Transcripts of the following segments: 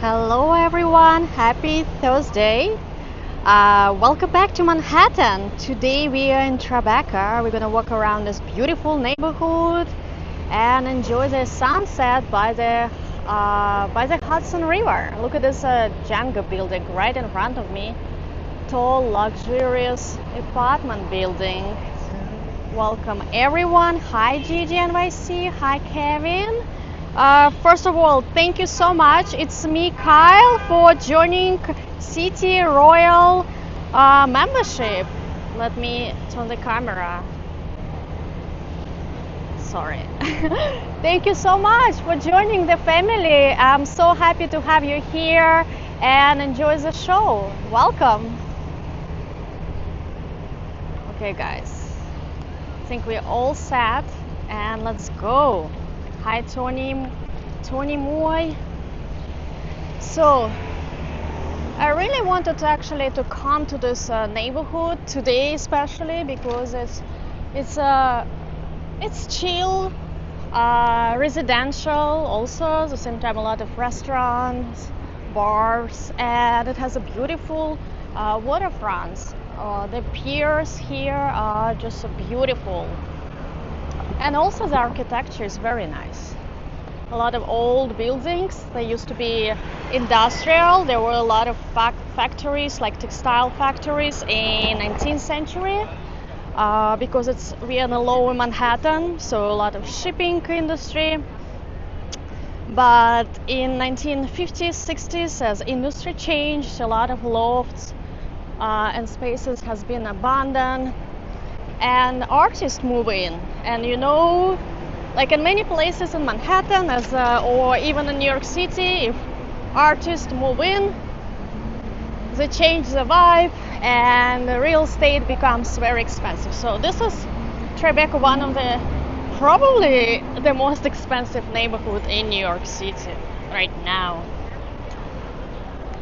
Hello everyone, happy Thursday. Welcome back to Manhattan. Today we are in Tribeca. We're gonna walk around this beautiful neighborhood and enjoy the sunset by the Hudson River. Look at this Jenga building right in front of me. Tall, luxurious apartment building. Welcome everyone. Hi Gigi NYC. Hi Kevin. First of all, thank you so much. It's me, Kyle, for joining City Royal membership. Let me turn the camera. Sorry. Thank you so much for joining the family. I'm so happy to have you here and enjoy the show. Welcome. Okay, guys. I think we're all set and let's go. Hi, Tony Moy. So, I really wanted to come to this neighborhood today, especially because it's chill, residential. Also, at the same time, a lot of restaurants, bars, and it has a beautiful waterfront. The piers here are just so beautiful. And also the architecture is very nice. A lot of old buildings. They used to be industrial. There were a lot of factories, like textile factories in 19th century. Because we are in a lower Manhattan, so a lot of shipping industry. But in 1950s, 60s, as industry changed, a lot of lofts and spaces has been abandoned. And artists move in, and like in many places in Manhattan or even in New York City, if artists move in, they change the vibe and the real estate becomes very expensive. So this is Tribeca, one of probably the most expensive neighborhood in New York City right now.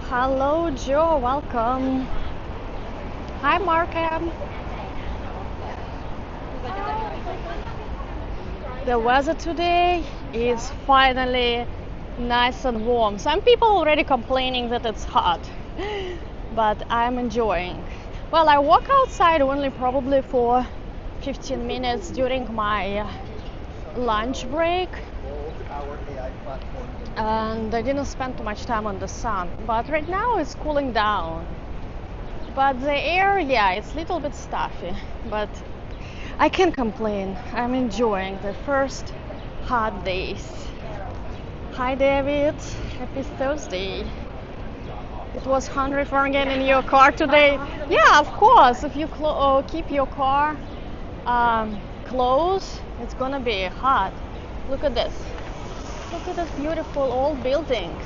Hello Joe, welcome. Hi Markham. The weather today is finally nice and warm. Some people already complaining that it's hot, but I'm enjoying. Well, I walk outside only probably for 15 minutes during my lunch break, and I didn't spend too much time on the sun. But right now it's cooling down. But the air, yeah, it's a little bit stuffy, but I can't complain. I'm enjoying the first hot days. Hi David, happy Thursday. It was 100 Fahrenheit in your car today. Yeah, of course. If you keep your car closed, it's gonna be hot. Look at this. Look at this beautiful old buildings.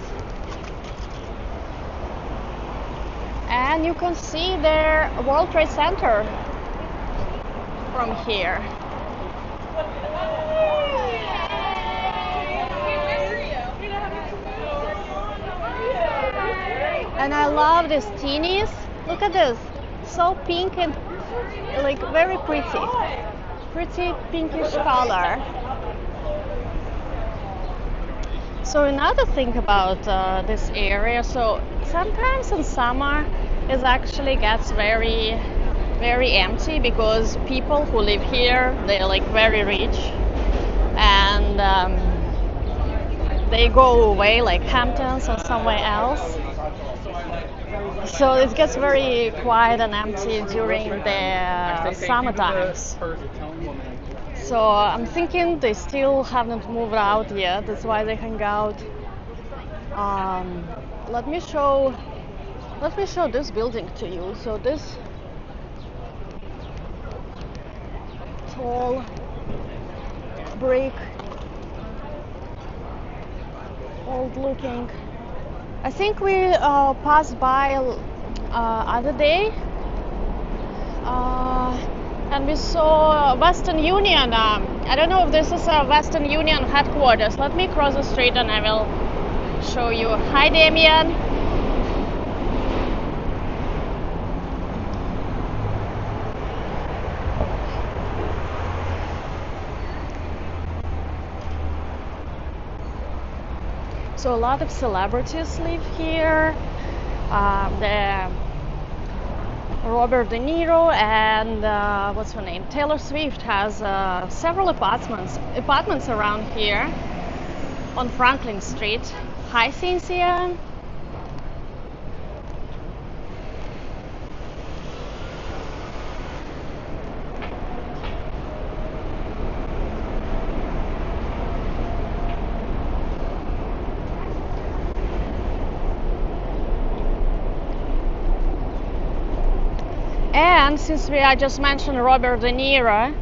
And you can see the World Trade Center from here. And I love these teenies. Look at this. So pink and like very pretty. Pretty pinkish color. So another thing about this area, so sometimes in summer it actually gets very empty because people who live here, they're like very rich and they go away like Hamptons or somewhere else. So it gets very quiet and empty during the summer times. So I'm thinking they still haven't moved out yet. That's why they hang out. Let me show this building to you. So this tall brick, old looking. I think we passed by other day and we saw Western Union. I don't know if this is a Western Union headquarters. Let me cross the street and I will show you. Hi Damien. So a lot of celebrities live here. The Robert De Niro and what's her name? Taylor Swift has several apartments around here on Franklin Street. Hi, Cynthia. And since I just mentioned Robert De Niro,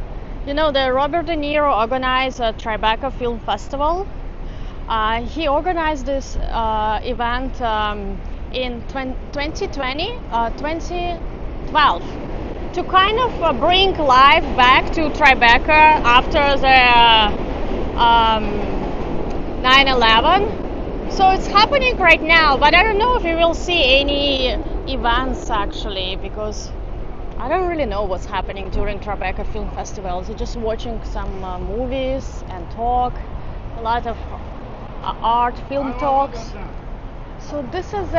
you know, the Robert De Niro organized a Tribeca Film Festival. He organized this event in 2012 to kind of bring life back to Tribeca after the 9/11. So it's happening right now, but I don't know if we will see any events actually, because I don't really know what's happening during Tribeca Film Festival. So just watching some movies and talk, a lot of art, film talks. So this is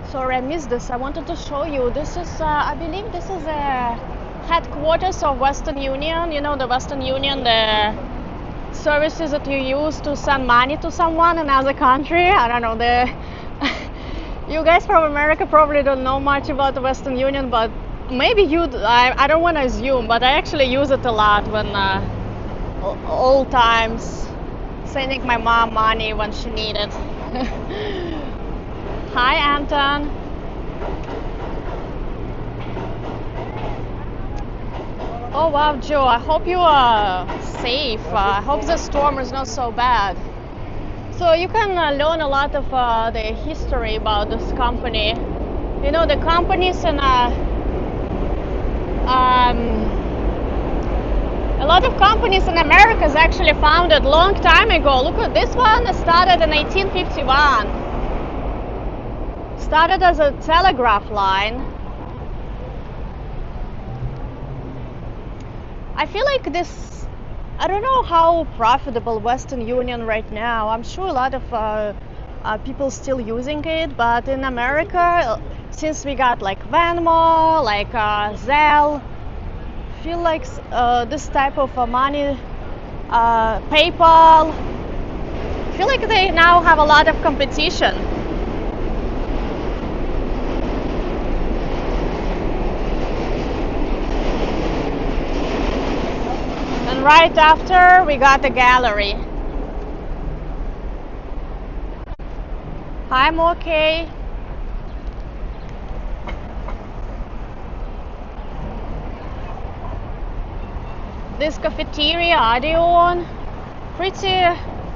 sorry I missed this. I wanted to show you. This is I believe this is the headquarters of Western Union. You know, the Western Union, the services that you use to send money to someone in another country. I don't know, you guys from America probably don't know much about the Western Union, but maybe you, I don't want to assume, but I actually use it a lot when old times, sending my mom money when she needed. Hi, Anton. Oh wow, Joe, I hope you are safe. I hope the storm is not so bad. So you can learn a lot of the history about this company. You know, the companies in a lot of companies in America is actually founded long time ago. Look at this one, started in 1851. Started as a telegraph line. I feel like this, I don't know how profitable Western Union right now. I'm sure a lot of people still using it, but in America, since we got like Venmo, like Zelle, I feel like this type of money, PayPal, I feel like they now have a lot of competition. Right after, we got the gallery. I'm okay. This cafeteria, Odeon,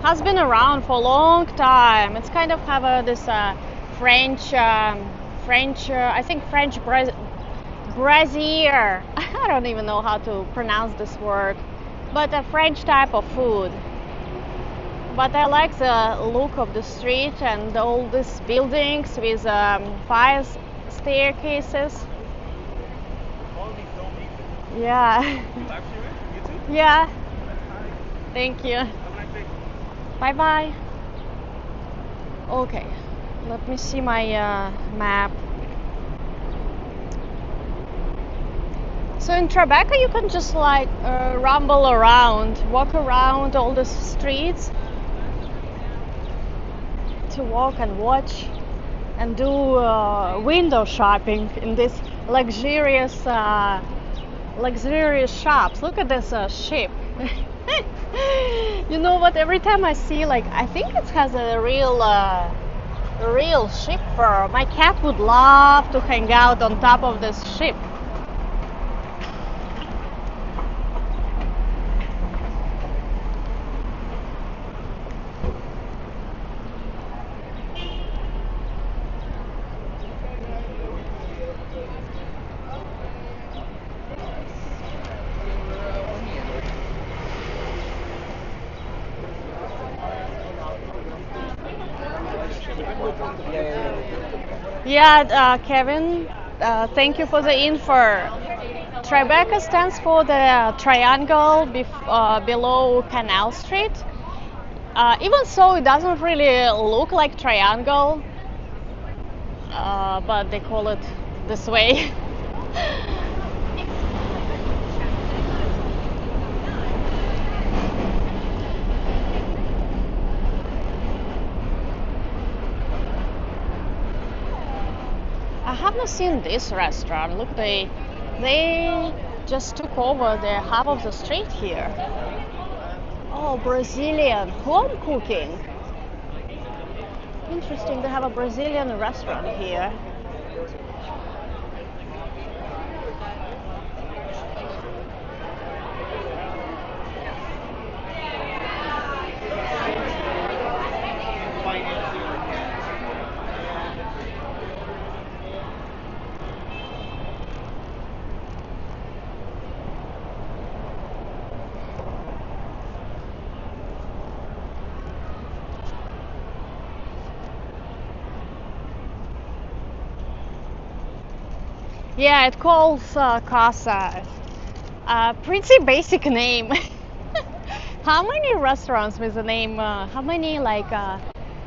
has been around for a long time. It's kind of have this French, I think French brazier. I don't even know how to pronounce this word. But a French type of food. But I like the look of the street and all these buildings with fire staircases. Yeah. Yeah. Thank you. Bye bye. Okay. Let me see my map. So in Tribeca you can just like rumble around, walk around all the streets to walk and watch and do window shopping in this luxurious shops. Look at this ship. You know what, every time I see, like, I think it has a real ship for my cat would love to hang out on top of this ship. Yeah, Kevin, thank you for the info. Tribeca stands for the triangle below Canal Street. Even so, it doesn't really look like triangle, but they call it this way. I have not seen this restaurant. Look, they just took over the half of the street here. Oh, Brazilian home cooking. Interesting, they have a Brazilian restaurant here. Yeah, it calls Casa. Pretty basic name. How many restaurants with the name? How many like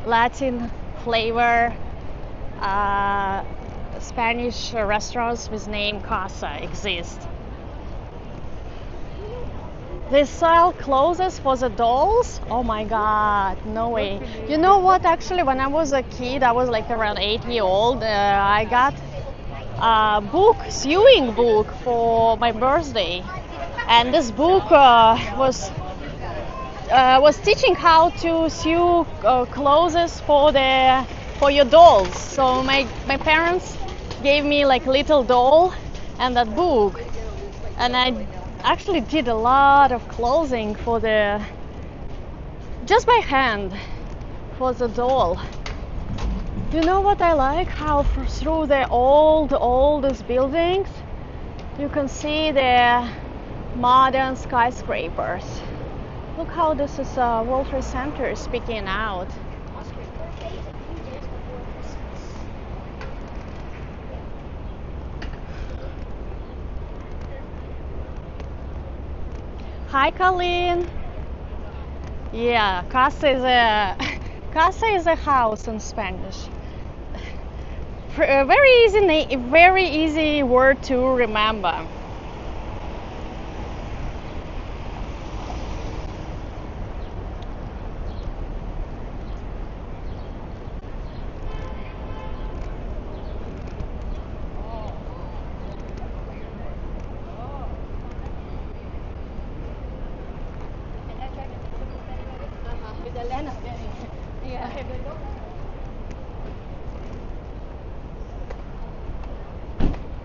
Latin flavor Spanish restaurants with name Casa exist? They sell clothes for the dolls? Oh my god, no way. You know what, actually, when I was a kid, I was like around 8 years old, I got a book, sewing book for my birthday. And this book was teaching how to sew clothes for your dolls. So my parents gave me like little doll and that book, and I actually did a lot of clothing for just by hand for the doll. You know what I like? How through the oldest buildings you can see the modern skyscrapers. Look how this is World Trade Center speaking out. Hi, Colleen. Yeah, casa is a house in Spanish. Very easy word to remember.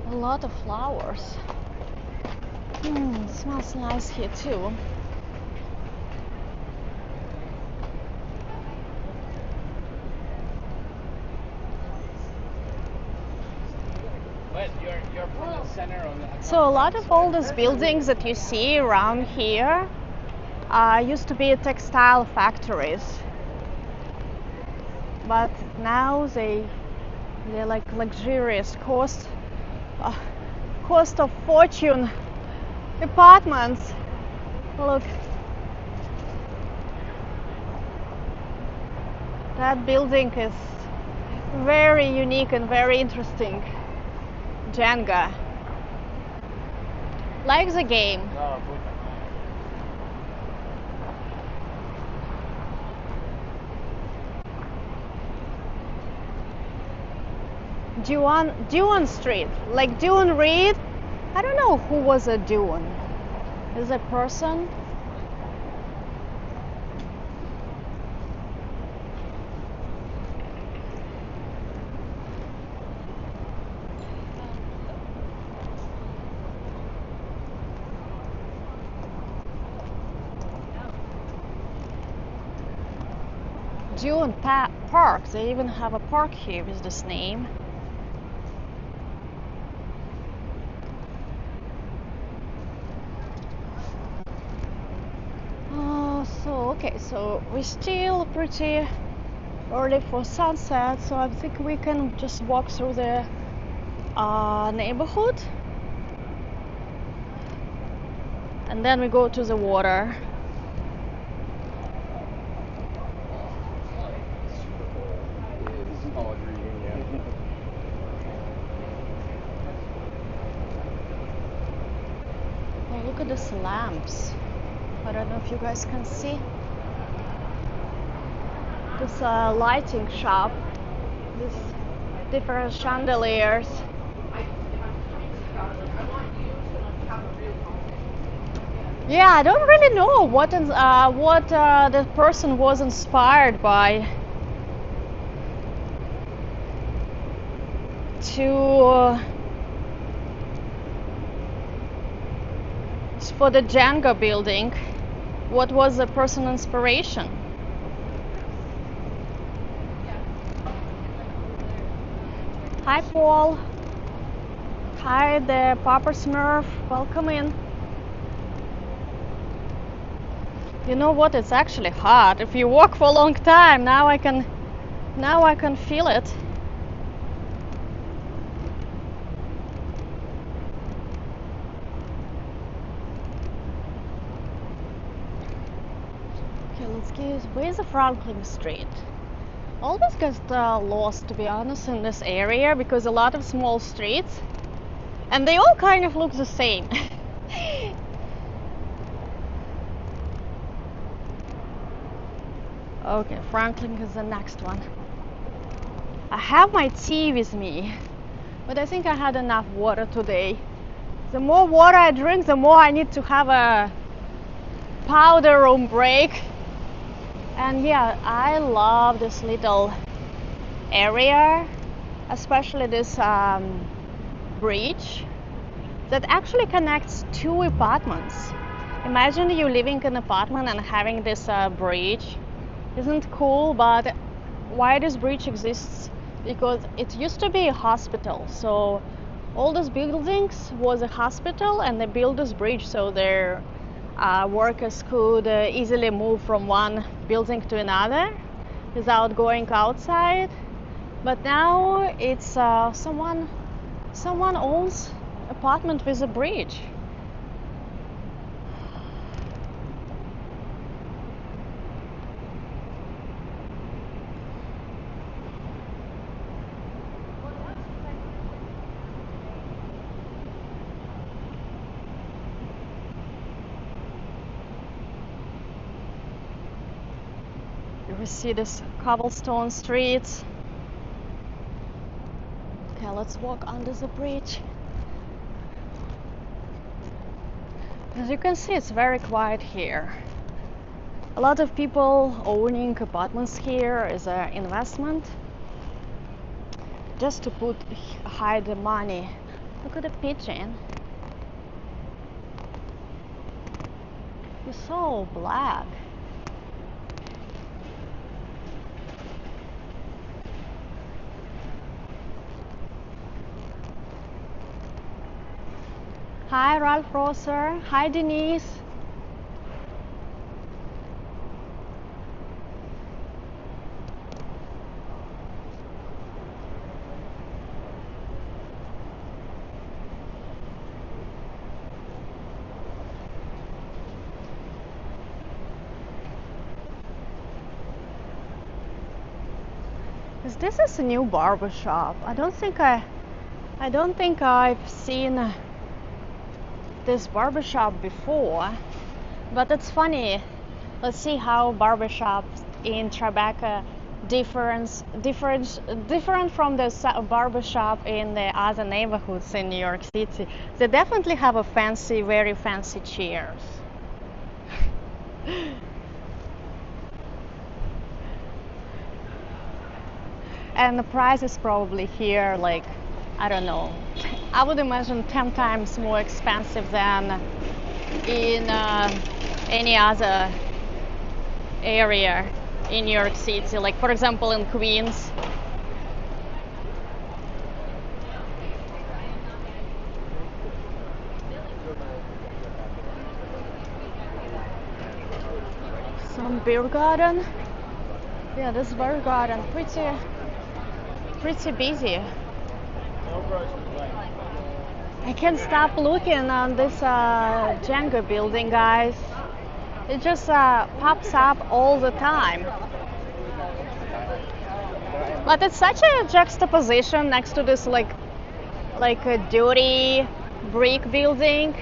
A lot of flowers. It smells nice here too. So a lot of all these buildings that you see around here used to be textile factories, but now they're like luxurious cost of fortune apartments. Look, that building is very unique and very interesting. Jenga, like the game. Dune Street, like Dune Reed. I don't know who was a Dune. Is a person? Dune Park. They even have a park here with this name. Okay, so we're still pretty early for sunset, so I think we can just walk through the neighborhood and then we go to the water. Look at these lamps. I don't know if you guys can see. This lighting shop. These different chandeliers. Yeah, I don't really know what the person was inspired by to for the Jenga building. What was the personal inspiration? Hi, Paul. Hi, the Papa Smurf. Welcome in. You know what? It's actually hot. If you walk for a long time, now I can feel it. Okay, let's get. Where's the Franklin Street? Always get lost, to be honest, in this area because a lot of small streets, and they all kind of look the same. Okay, Franklin is the next one. I have my tea with me, but I think I had enough water today. The more water I drink, the more I need to have a powder room break. And yeah, I love this little area, especially this bridge that actually connects two apartments. Imagine you living in an apartment and having this bridge. Isn't cool? But why this bridge exists? Because it used to be a hospital, so all these buildings was a hospital, and they built this bridge so their workers could easily move from one building to another without going outside. But now it's someone owns apartment with a bridge. We see this cobblestone streets. Okay, let's walk under the bridge. As you can see, it's very quiet here. A lot of people owning apartments here is an investment, just to hide the money. Look at the pigeon. He's so black. Hi, Ralph Rosser. Hi, Denise. This is a new barber shop. I don't think I've seen this barbershop before, but it's funny. Let's see how barbershops in Tribeca different from the barbershop in the other neighborhoods in New York City. They definitely have a very fancy chairs. And the price is probably here, like, I don't know, I would imagine 10 times more expensive than in any other area in New York City, like for example in Queens. Some beer garden. Yeah, this beer garden pretty busy. I can't stop looking on this Jenga building, guys. It just pops up all the time. But it's such a juxtaposition next to this like a dirty brick building.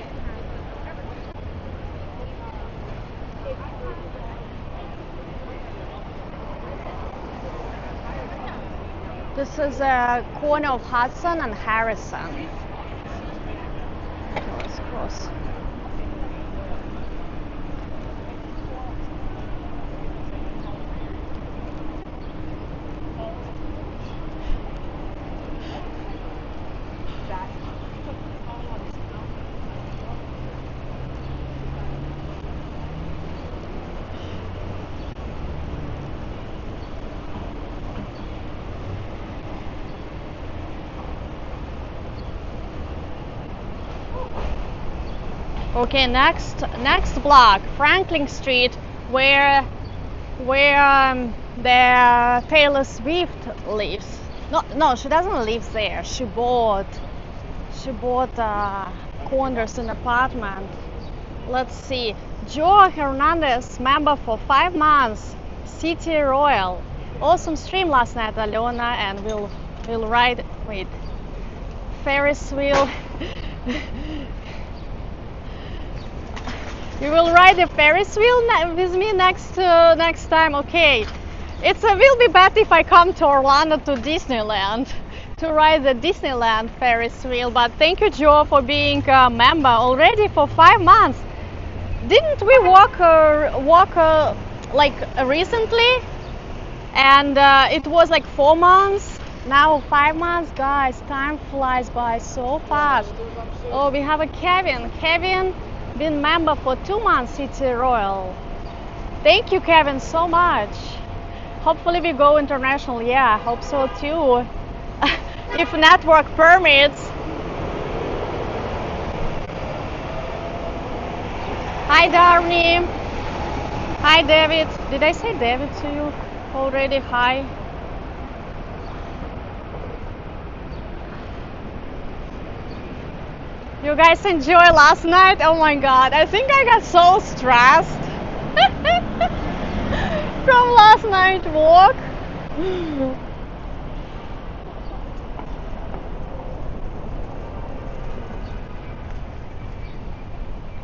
This is a corner of Hudson and Harrison. Let's cross. Okay, next block, Franklin Street, where the Taylor Swift lives. No, she doesn't live there. She bought corners in apartment. Let's see. Joe Hernandez, member for 5 months. City Royal. Awesome stream last night, Alona, and we'll ride. Wait, Ferris wheel. You will ride the Ferris wheel with me next time. Okay, will be better if I come to Orlando to Disneyland to ride the Disneyland Ferris wheel. But thank you, Joe, for being a member already for 5 months. Didn't we walk like recently? And it was like 4 months. Now 5 months, guys. Time flies by so fast. Oh, we have a Kevin. Kevin. Been member for 2 months, City Royal. Thank you, Kevin, so much. Hopefully we go international. Yeah, I hope so too. If network permits. Hi, Darnie. Hi, David. Did I say David to you already? Hi. You guys enjoy last night? Oh my god, I think I got so stressed from last night's walk.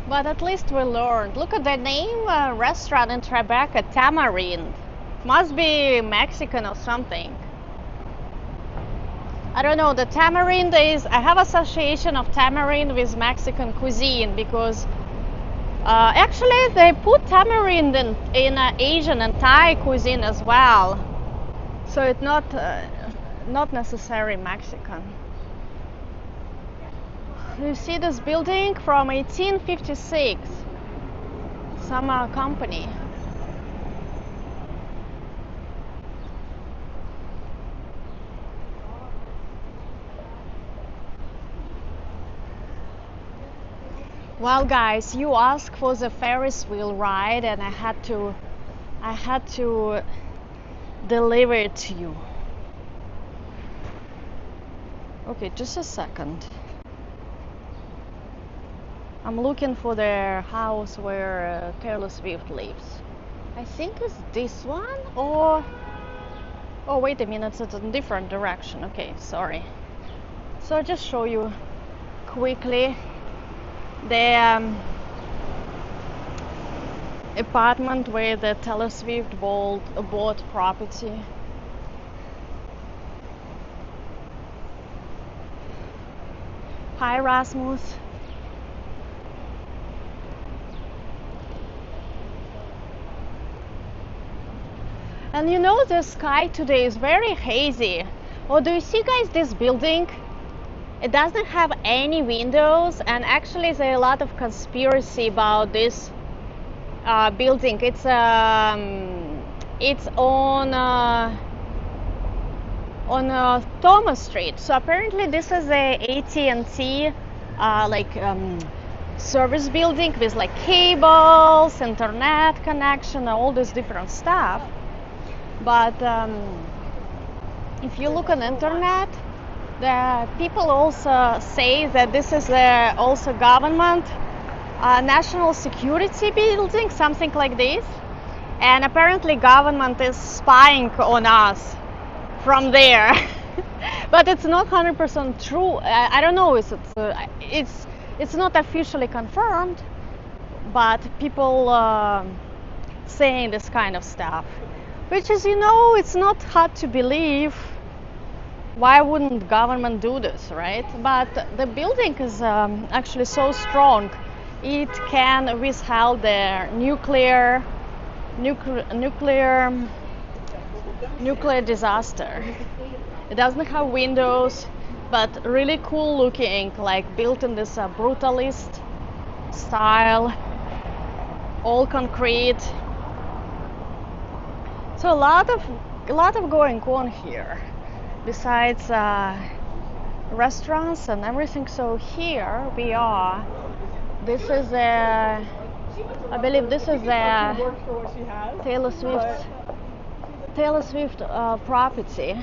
But at least we learned. Look at the name restaurant in Tribeca, Tamarind. Must be Mexican or something. I don't know, the tamarind is, I have association of tamarind with Mexican cuisine because actually they put tamarind in Asian and Thai cuisine as well. So it's not necessarily Mexican. You see this building from 1856, some company. Well, guys, you asked for the Ferris wheel ride, and I had to deliver it to you. Okay, just a second. I'm looking for the house where Taylor Swift lives. I think it's this one, or oh, wait a minute, it's in a different direction. Okay, sorry. So I'll just show you quickly the apartment where the Taylor Swift bought property. Hi, Rasmus. And you know, the sky today is very hazy. Oh, do you see, guys, this building? It doesn't have any windows, and actually there's a lot of conspiracy about this building. It's on Thomas Street. So apparently this is a AT&T service building with like cables, internet connection, all this different stuff. But if you look on internet, the people also say that this is also government national security building, something like this, and apparently government is spying on us from there. But it's not 100% true. I don't know if it's not officially confirmed, but people saying this kind of stuff, which is, you know, it's not hard to believe. Why wouldn't government do this, right? But the building is actually so strong. It can withstand the nuclear disaster. It doesn't have windows, but really cool looking, like built in this brutalist style, all concrete. So a lot of going on here, besides restaurants and everything. So here we are. This is a, I believe this is a Taylor Swift property.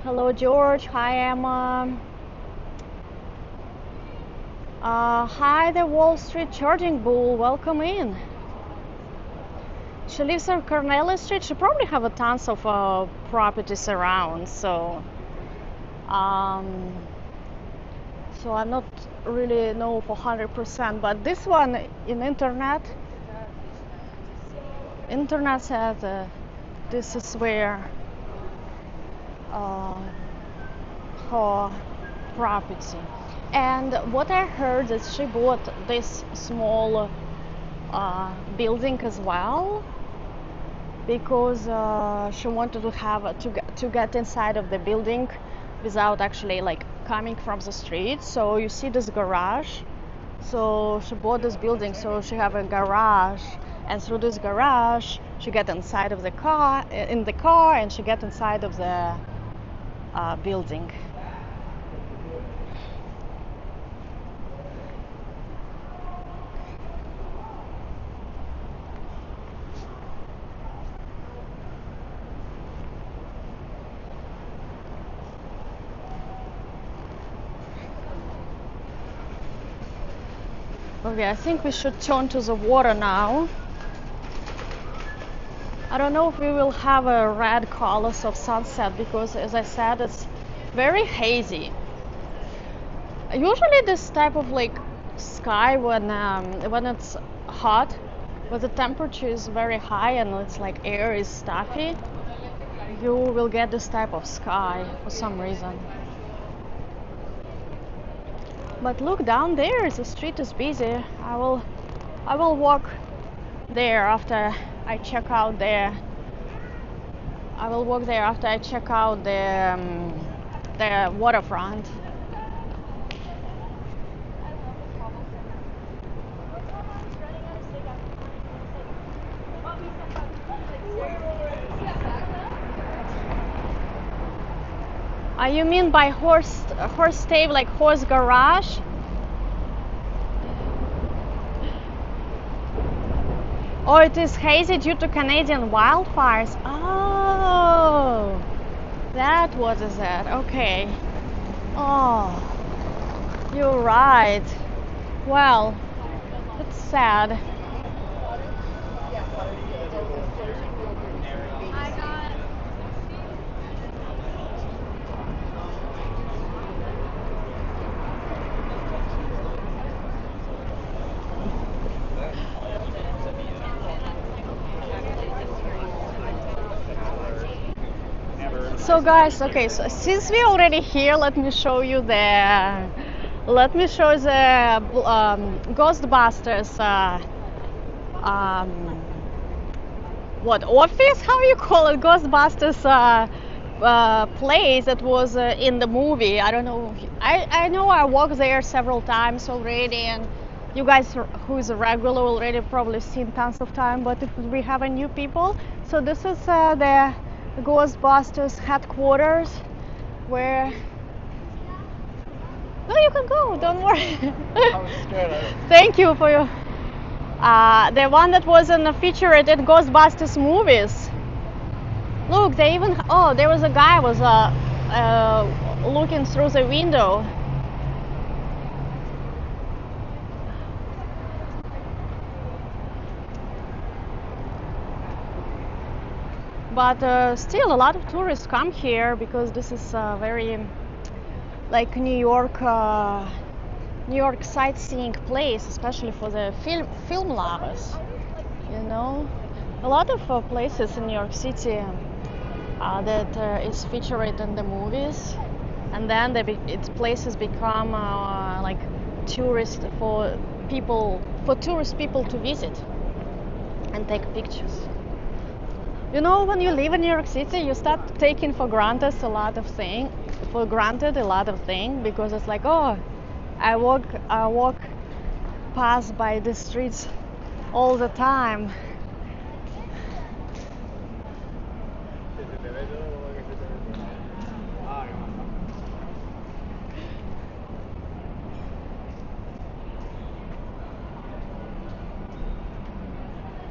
Hello, George. Hi, Emma. Hi, the Wall Street Charging Bull. Welcome in. She lives on Cornelia Street. She probably have a tons of properties around. So I'm not really know for 100%. But this one in internet said this is where her property. And what I heard is she bought this small building as well because she wanted to have to get inside of the building without actually like coming from the street. So you see this garage. So she bought this building so she have a garage, and through this garage she get inside of the car and she get inside of the building. Okay, I think we should turn to the water now. I don't know if we will have a red colors of sunset because, as I said, it's very hazy. Usually this type of like sky when it's hot, but the temperature is very high and it's like air is stuffy, you will get this type of sky for some reason. But look down there, the street is busy. I will walk there after I check out the waterfront. You mean by horse stable, like horse garage? Oh, it is hazy due to Canadian wildfires. Oh, that what is that? Okay. Oh, you're right. Well, it's sad. So guys, okay, so since we're already here, let me show the Ghostbusters what office? How you call it? Ghostbusters place that was in the movie. I don't know. I know I walked there several times already, and you guys who is a regular already probably seen tons of time. But if we have a new people, so this is the Ghostbusters headquarters, where no, you can go, don't worry. I was scared. Thank you for your the one that was in the featured at Ghostbusters movies. Look, they even there was a guy was looking through the window. But still, a lot of tourists come here because this is very like New York sightseeing place, especially for the film lovers. You know, a lot of places in New York City that is featured in the movies, and then its places become like tourist for tourist people to visit and take pictures. You know, when you live in New York City, you start taking for granted a lot of things, because it's like, oh, I walk past by the streets all the time.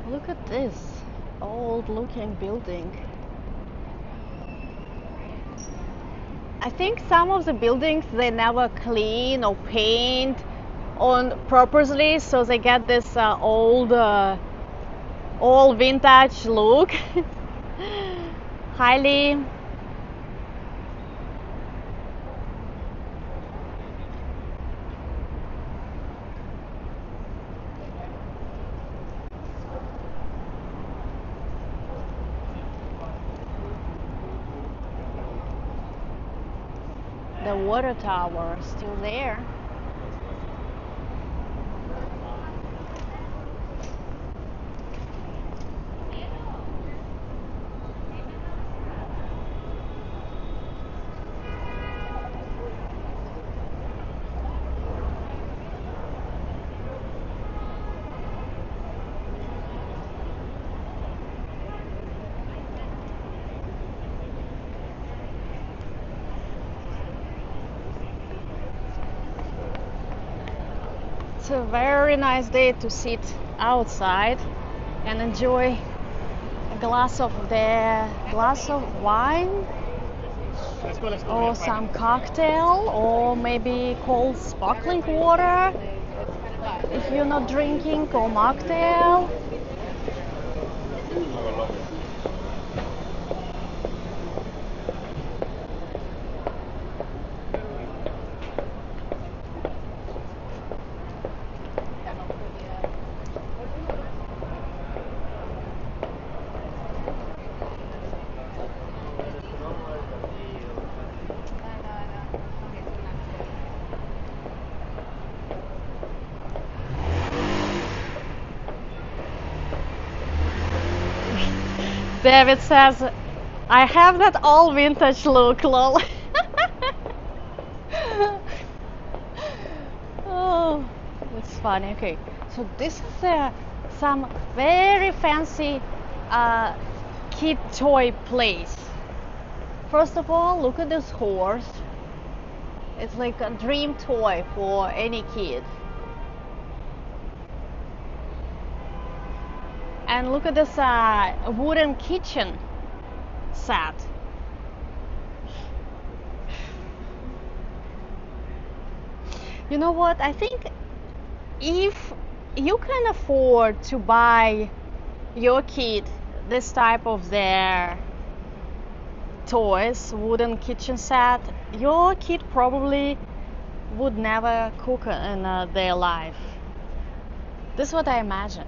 Look at this old-looking building. I think some of the buildings they never clean or paint on purposely, so they get this old vintage look. Highly. The water tower is still there. It's a very nice day to sit outside and enjoy a glass of wine or some cocktail, or maybe cold sparkling water if you're not drinking, or mocktail. David says, I have that all vintage look, lol. Oh, that's funny. Okay, so this is some very fancy kid toy place. First of all, look at this horse. It's like a dream toy for any kid. And look at this wooden kitchen set. You know what? I think if you can afford to buy your kid this type of their toys, wooden kitchen set, your kid probably would never cook in their life. This is what I imagine.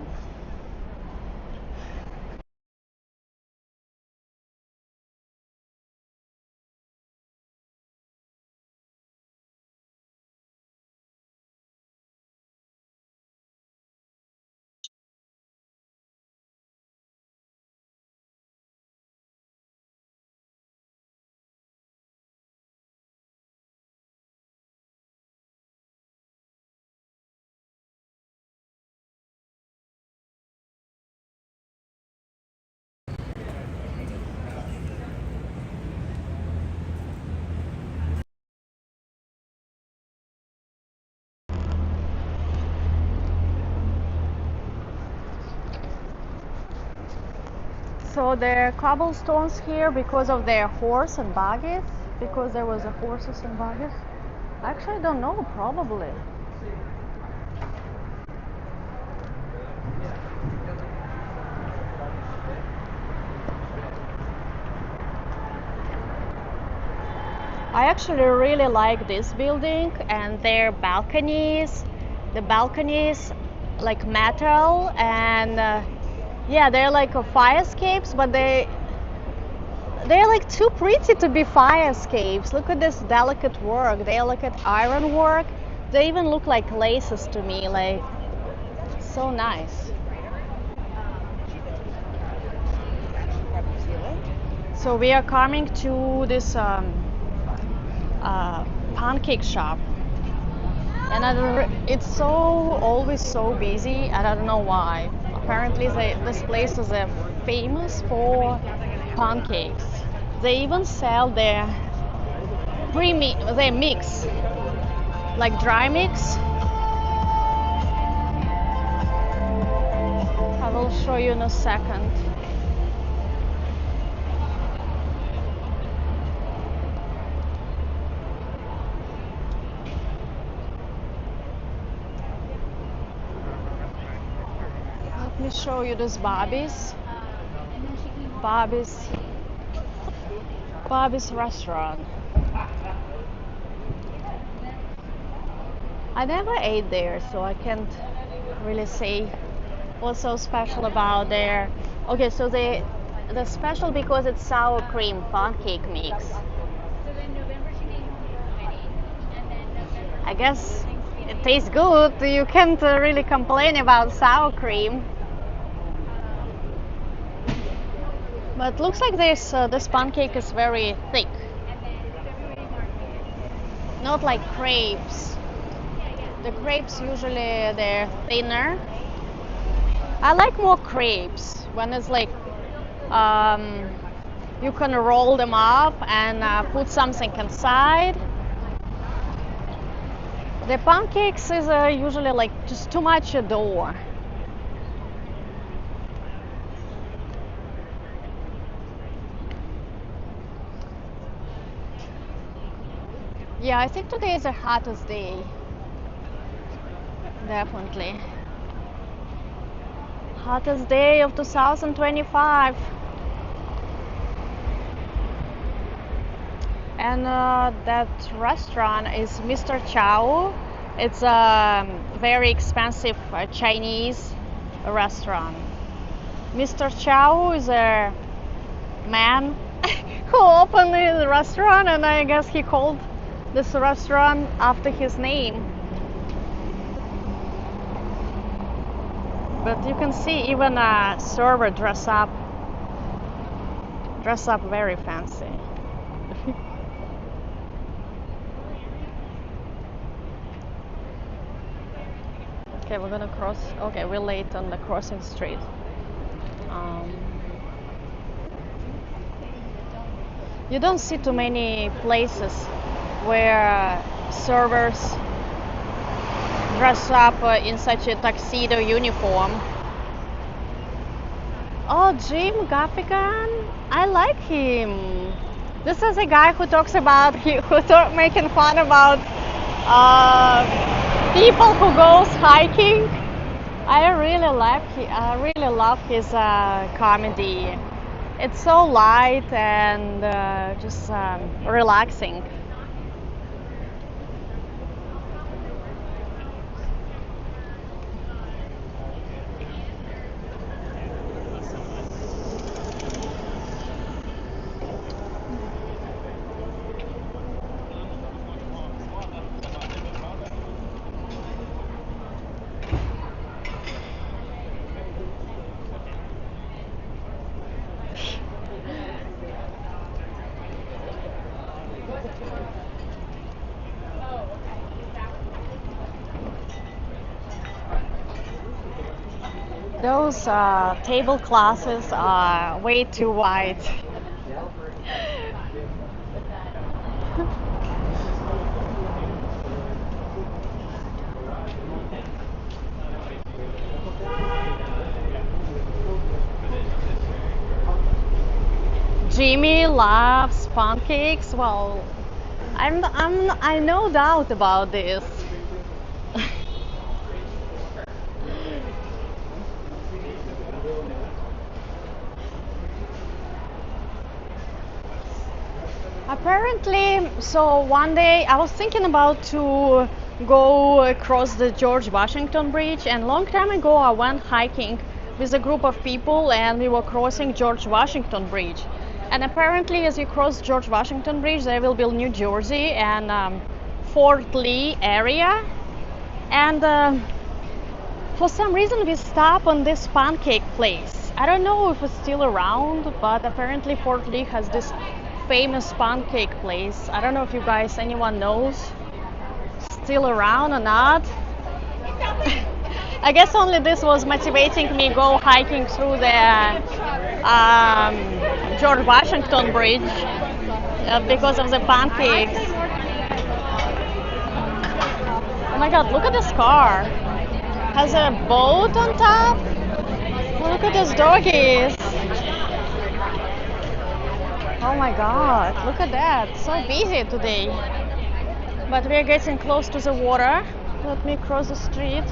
So there are cobblestones here because of their horse and buggies, because there was a horses and buggies. Actually, I don't know, probably. I actually really like this building and their balconies. The balconies like metal, and yeah, they're like fire escapes, but they're like too pretty to be fire escapes. Look at this delicate work, delicate iron work. They even look like laces to me, like so nice. So we are coming to this pancake shop, and it's so always so busy. I don't know why. Apparently, this place is famous for pancakes. They even sell their their mix, like dry mix. I will show you in a second. Let me show you this Bobby's restaurant. I never ate there, so I can't really say what's so special about there. Okay, so the special because it's sour cream pancake mix. I guess it tastes good. You can't really complain about sour cream. But looks like this pancake is very thick. Not like crepes. The crepes usually they're thinner. I like more crepes when it's like you can roll them up and put something inside. The pancakes is usually like just too much dough. Yeah, I think today is the hottest day. Definitely. Hottest day of 2025. And that restaurant is Mr. Chow. It's a very expensive Chinese restaurant. Mr. Chow is a man who opened his restaurant, and I guess he called this restaurant after his name. But you can see even a server dress up very fancy. Okay, we're gonna cross. Okay, we're late on the crossing street. You don't see too many places where servers dress up in such a tuxedo uniform. Oh, Jim Gaffigan, I like him. This is a guy who talks about making fun about people who goes hiking. I really love his comedy. It's so light and just relaxing. Those table classes are way too wide. Jimmy loves pancakes. Well, I no doubt about this. Apparently, so one day I was thinking about to go across the George Washington Bridge, and long time ago I went hiking with a group of people and we were crossing George Washington Bridge. And apparently, as you cross George Washington Bridge, there will be New Jersey and Fort Lee area. And for some reason, we stop on this pancake place. I don't know if it's still around, but apparently Fort Lee has this famous pancake place. I don't know if you guys, anyone knows, still around or not. I guess only this was motivating me go hiking through the George Washington Bridge because of the pancakes. Oh my god, look at this car. Has a boat on top. Oh, look at those doggies. Oh my god, look at that. So busy today. But we are getting close to the water. Let me cross the street.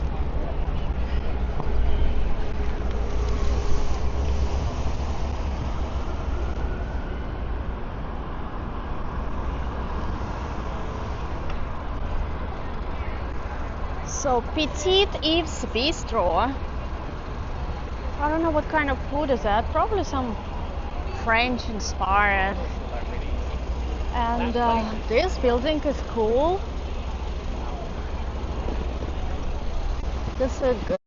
So, Petite Eve's Bistro. I don't know what kind of food is that. Probably some French inspired. And this building is cool. This is good.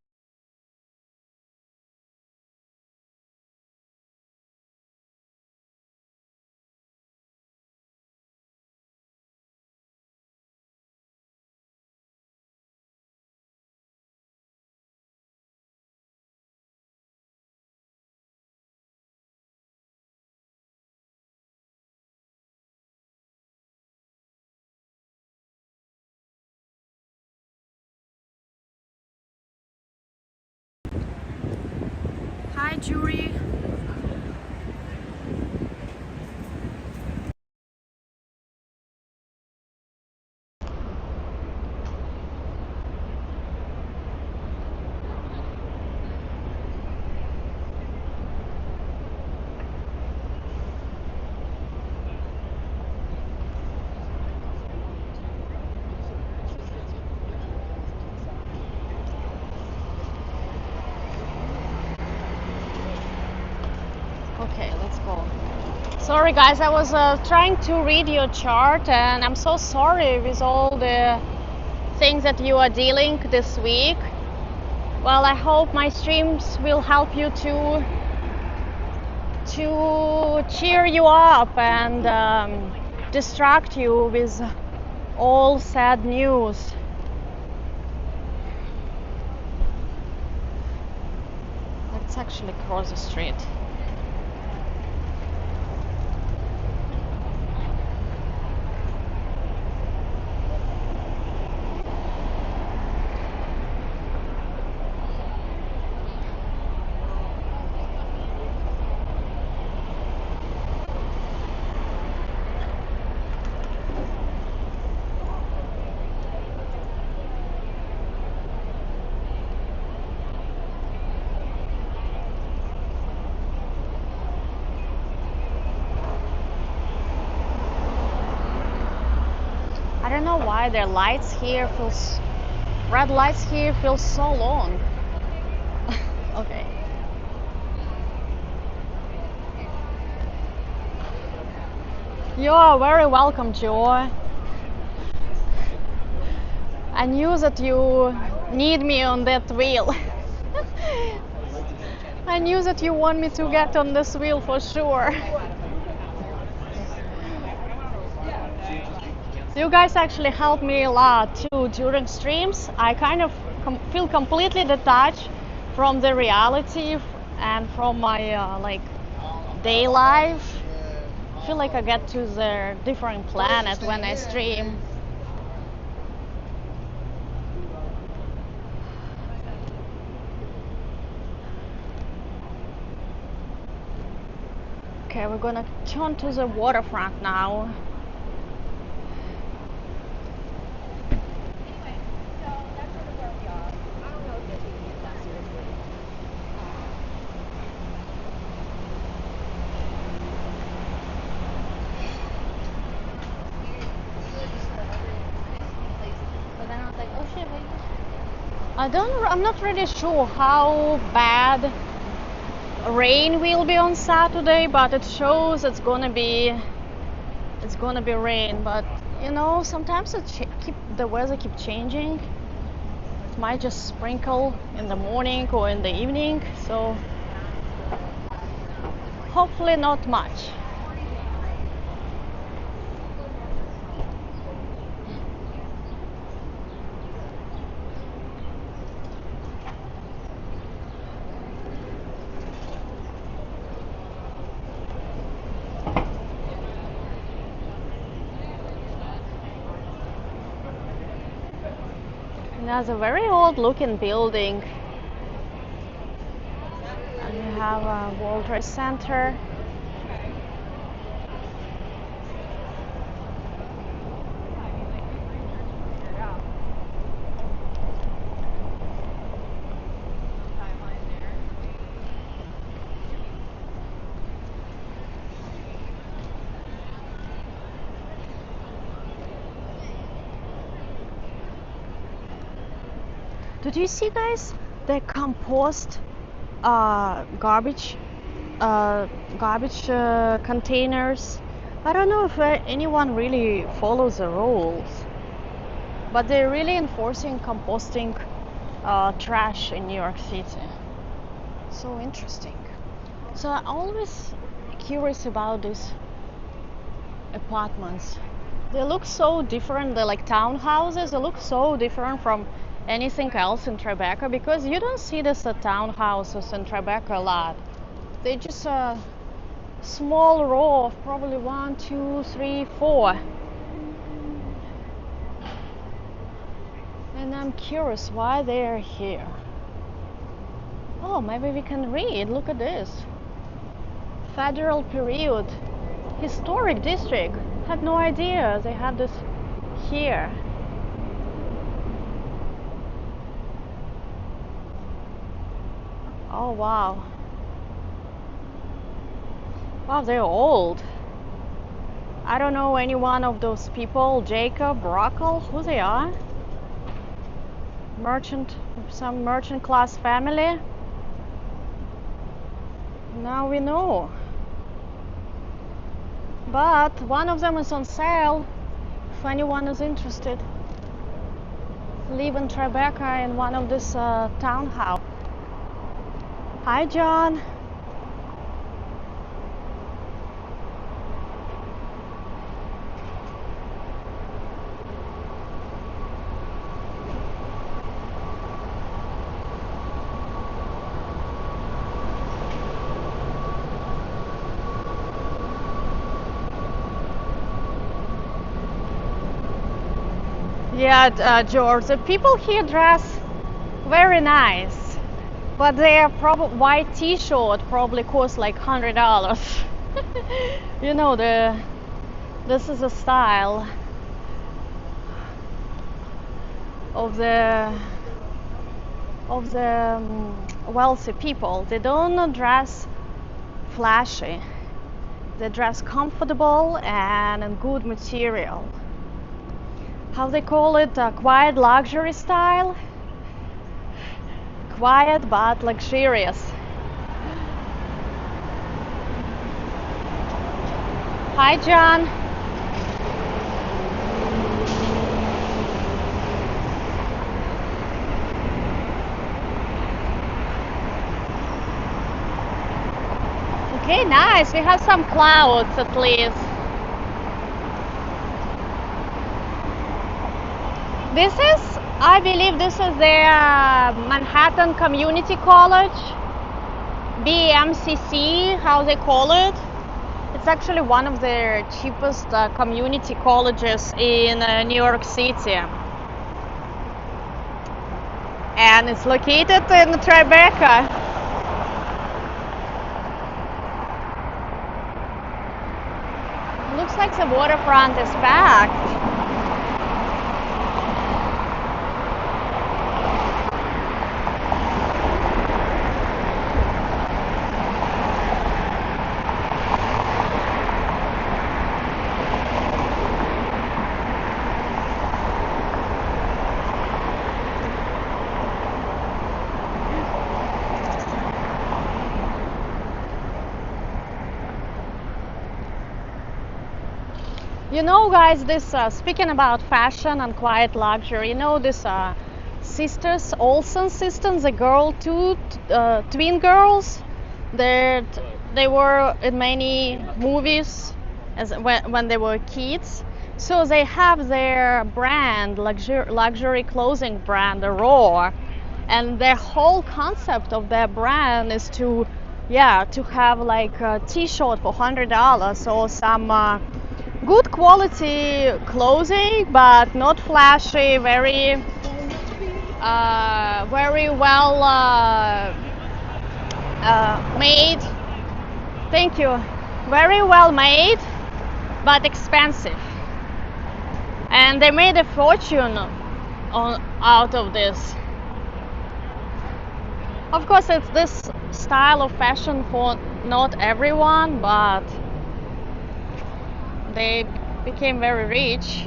Hi, Jury. Okay, let's go. Sorry guys, I was trying to read your chart and I'm so sorry with all the things that you are dealing this week. Well, I hope my streams will help you to cheer you up and distract you with all sad news. Let's actually cross the street. I don't know why their lights here feels, red lights here feel so long. Okay. You are very welcome, Joy. I knew that you need me on that wheel. I knew that you want me to get on this wheel for sure. You guys actually help me a lot too during streams. I kind of feel completely detached from the reality and from my like day life. I feel like I get to the different planet when I stream. Okay, we're gonna turn to the waterfront now. I'm not really sure how bad rain will be on Saturday, but it shows it's gonna be rain. But you know, sometimes the weather keep changing. It might just sprinkle in the morning or in the evening, so hopefully not much. There's a very old looking building, and we have a World Trade Center. Did you see, guys, the compost garbage containers? I don't know if anyone really follows the rules, but they're really enforcing composting trash in New York City. So interesting. So I'm always curious about these apartments. They look so different. They're like townhouses. They look so different from anything else in Tribeca, because you don't see this townhouses in Tribeca a lot. They're just a small row of probably 1, 2, 3, 4. And I'm curious why they're here. Oh, maybe we can read. Look at this. Federal period. Historic district. Had no idea they had this here. Oh wow. Wow, they're old. I don't know any one of those people. Jacob, Rockel, who they are? Merchant, some merchant class family. Now we know. But one of them is on sale if anyone is interested. Live in Tribeca in one of this townhouse. Hi, John. Yeah, George, the people here dress very nice, but their white t-shirt probably costs like $100. You know, this is a style of the wealthy people. They don't dress flashy. They dress comfortable and in good material. How they call it, quiet luxury style. Quiet but luxurious. Hi, John. Okay, nice. We have some clouds at least. This is, I believe this is the Manhattan Community College, BMCC, how they call it. It's actually one of the cheapest community colleges in New York City. And it's located in Tribeca. Looks like the waterfront is packed. You know, guys, this speaking about fashion and quiet luxury. You know, this sisters, Olsen sisters, the twin girls. That they were in many movies as when they were kids. So they have their brand, luxury clothing brand, the Raw, and their whole concept of their brand is to, yeah, to have like a T-shirt for $100 or some good quality clothing, but not flashy, very well made. Thank you. Very well made, but expensive. And they made a fortune out of this. Of course, it's this style of fashion for not everyone, but they became very rich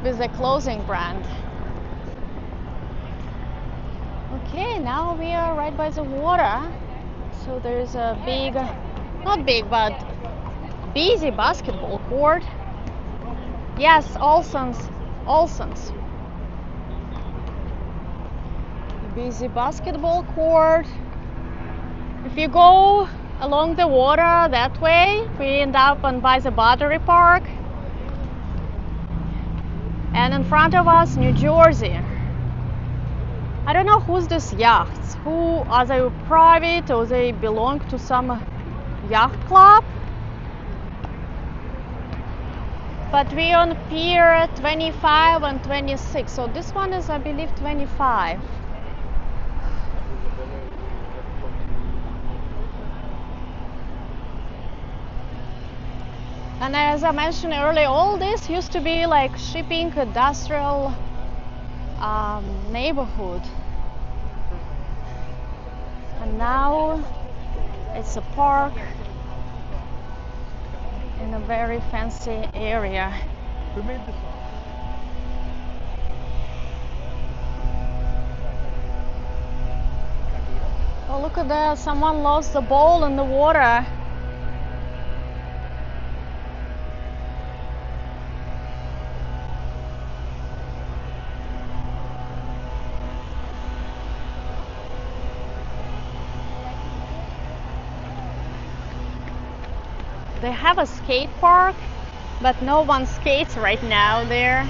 with the clothing brand. Okay, now we are right by the water. So there's a big, not big, but busy basketball court. Yes, Olsen's. Busy basketball court. If you go along the water that way, we end up by the Battery Park. And in front of us, New Jersey. I don't know who's these yachts. Who are they, private or they belong to some yacht club? But we're on Pier 25 and 26. So this one is, I believe, 25. And as I mentioned earlier, all this used to be like shipping industrial neighborhood. And now it's a park in a very fancy area. Oh, look at that, someone lost the ball in the water. They have a skate park, but no one skates right now there.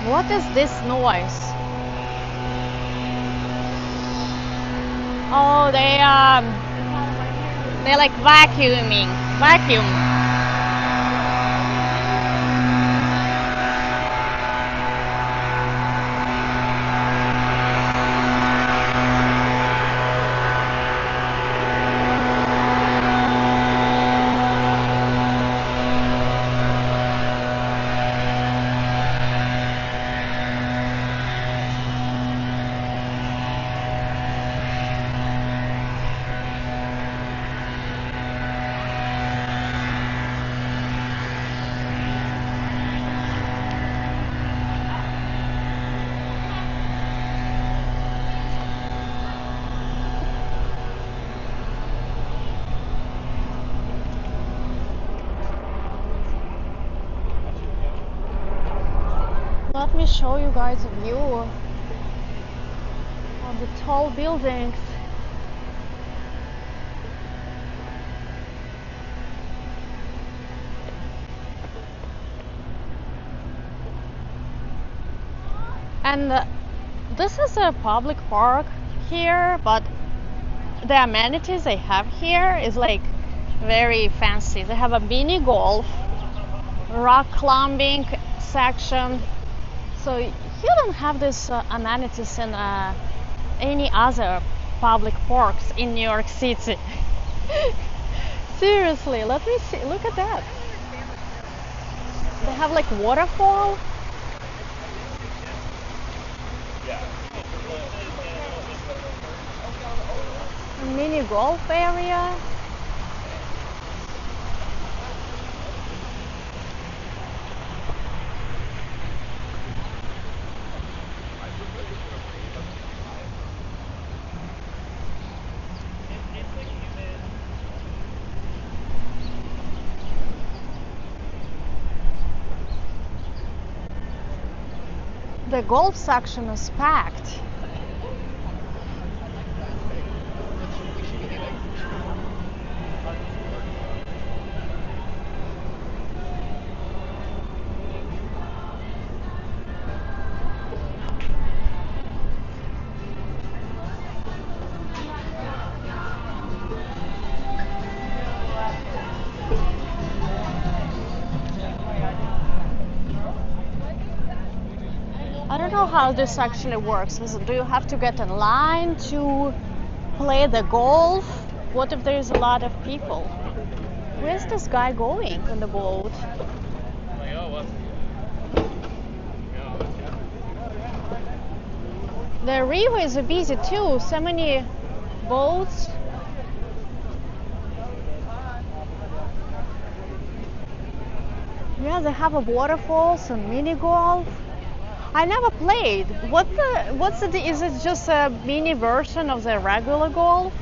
What is this noise? Oh, they're like vacuum. Let me show you guys a view of the tall buildings. And this is a public park here, but the amenities they have here is like very fancy. They have a mini golf, rock climbing section. So you don't have this amenities in any other public parks in New York City. Seriously, let me see. Look at that. They have like waterfall. A mini golf area. The golf section is packed. I don't know how this actually works. Do you have to get in line to play the golf? What if there's a lot of people? Where's this guy going on the boat? The river is busy too. So many boats. Yeah, they have a waterfalls and mini golf. I never played. Is it just a mini version of the regular golf?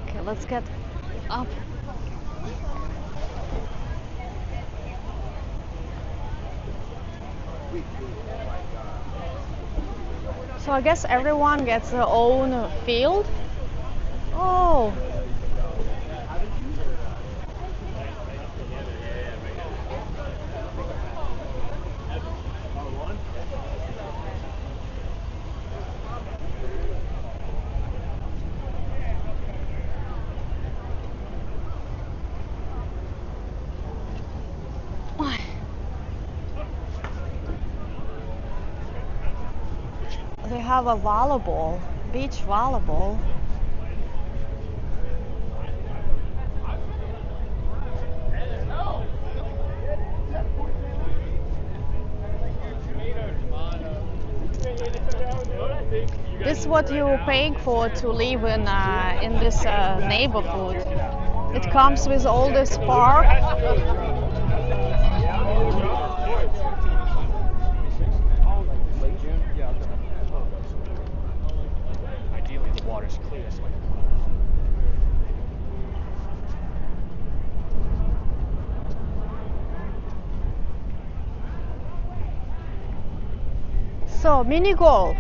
Okay, let's get up. So I guess everyone gets their own field. Oh. They have a volleyball, beach volleyball. This is what you're paying for to live in this neighborhood. It comes with all this park. So, mini golf,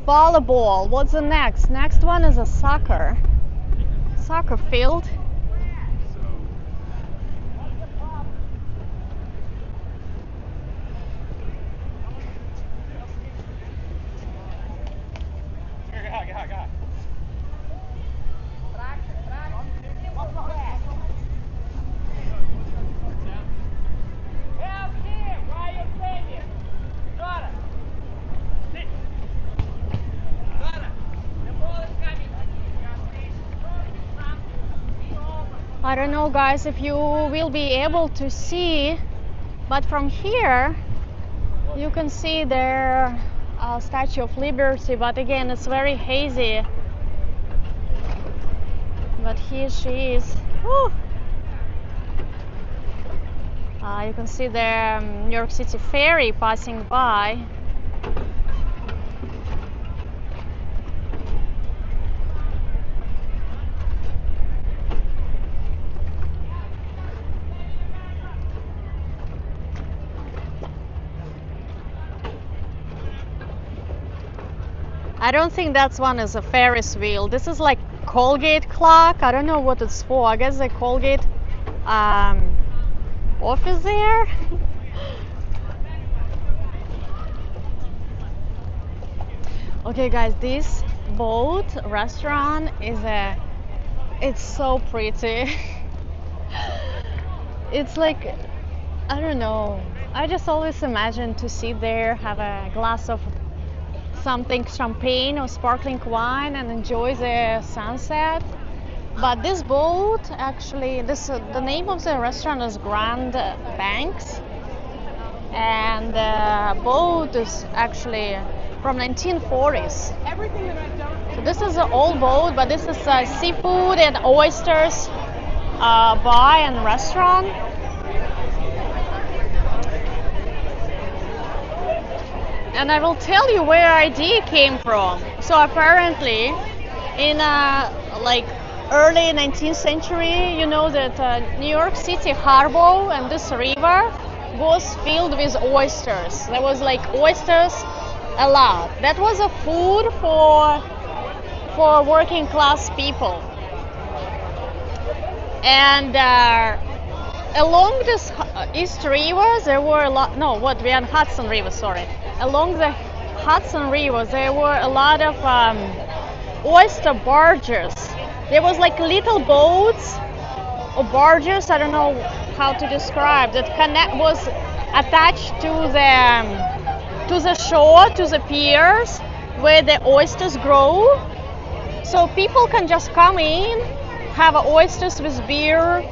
volleyball, what's the next? Next one is a soccer field. I don't know, guys, if you will be able to see, but from here you can see their Statue of Liberty, but again it's very hazy. But here she is. Woo! You can see the New York City ferry passing by. I don't think that's one is a Ferris wheel. This is like Colgate clock. I don't know what it's for. I guess the Colgate office there. Okay, guys, this boat restaurant is it's so pretty. It's like, I don't know. I just always imagine to sit there, have a glass of something champagne or sparkling wine and enjoy the sunset. But this boat actually, the name of the restaurant is Grand Banks, and the boat is actually from 1940s. So this is an old boat, but this is a seafood and oysters bar and restaurant. And I will tell you where idea came from. So apparently, in like early 19th century, you know that New York City harbor and this river was filled with oysters. There was like oysters a lot. That was a food for working class people. And along this East River, there were a lot. No, what we on Hudson River? Sorry. Along the Hudson River, there were a lot of oyster barges. There was like little boats or barges. I don't know how to describe that. Was attached to the shore, to the piers where the oysters grow. So people can just come in, have oysters with beer,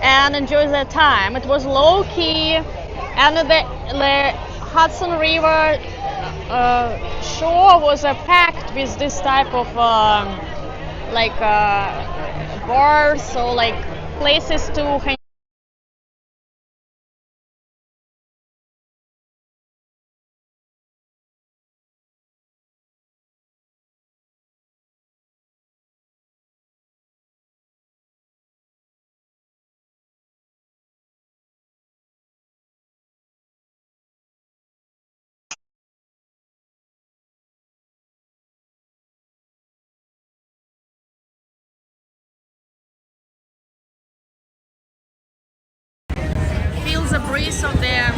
and enjoy their time. It was low key, and the Hudson River shore was packed with this type of bars or like places to hang. Feels the breeze of the.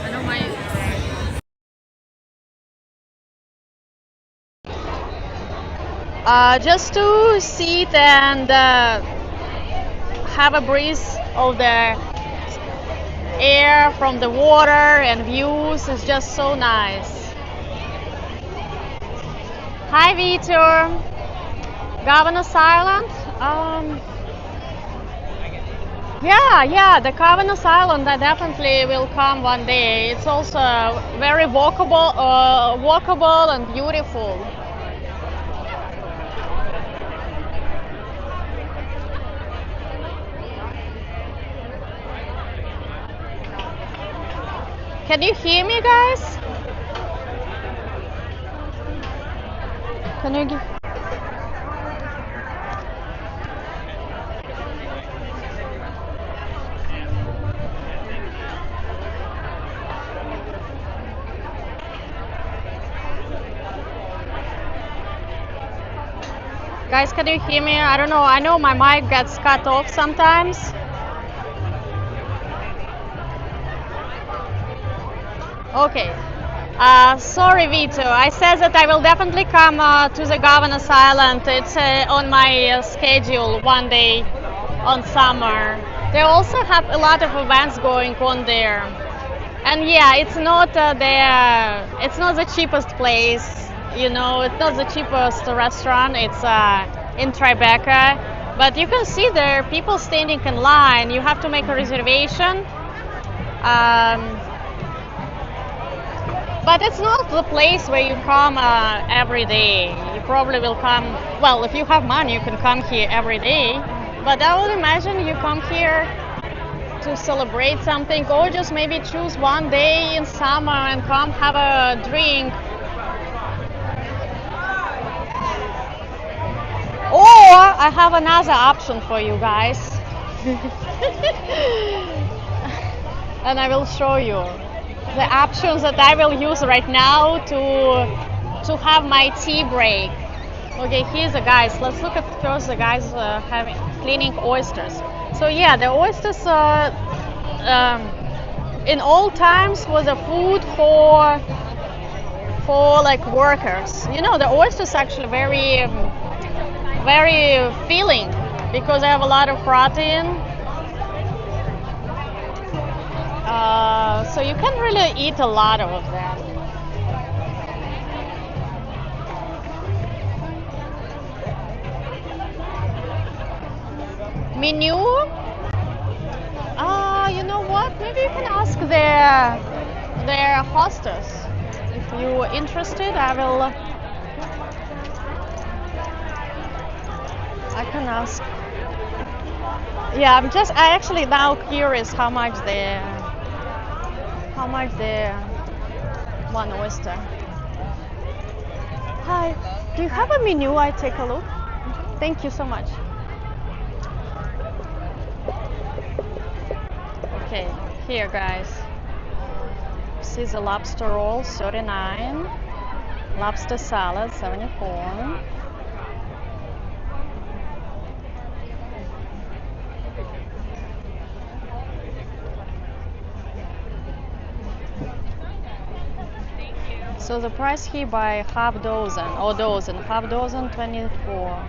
I know my. Just to sit and have a breeze of the air from the water and views is just so nice. Hi, Vitor. Governor's Island. Yeah, the Governor's Island. I definitely will come one day. It's also very walkable and beautiful. Can you hear me, guys? Can you give? Guys, can you hear me? I don't know. I know my mic gets cut off sometimes. Okay. Sorry, Vito. I said that I will definitely come to the Governor's Island. It's on my schedule one day on summer. They also have a lot of events going on there. And yeah, it's not the cheapest place. You know, it's not the cheapest restaurant. It's in Tribeca. But you can see there people standing in line. You have to make a reservation. But it's not the place where you come every day. You probably will come, well, if you have money, you can come here every day. But I would imagine you come here to celebrate something, or just maybe choose one day in summer and come have a drink. Or I have another option for you guys. And I will show you the options that I will use right now to have my tea break. Okay, here's the guys. Let's look at first the guys cleaning oysters. So yeah, the oysters in old times was a food for like workers. You know, the oysters actually very filling because they have a lot of protein. so you can really eat a lot of them. Menu? You know what? Maybe you can ask their hostess. If you're interested, I can ask. Yeah, I actually now curious how much the one oyster. Hi, do you have a menu? I take a look. Thank you so much. Okay, here guys. This is a lobster roll, 39. Lobster salad, 74. So the price here by half dozen, half dozen, 24.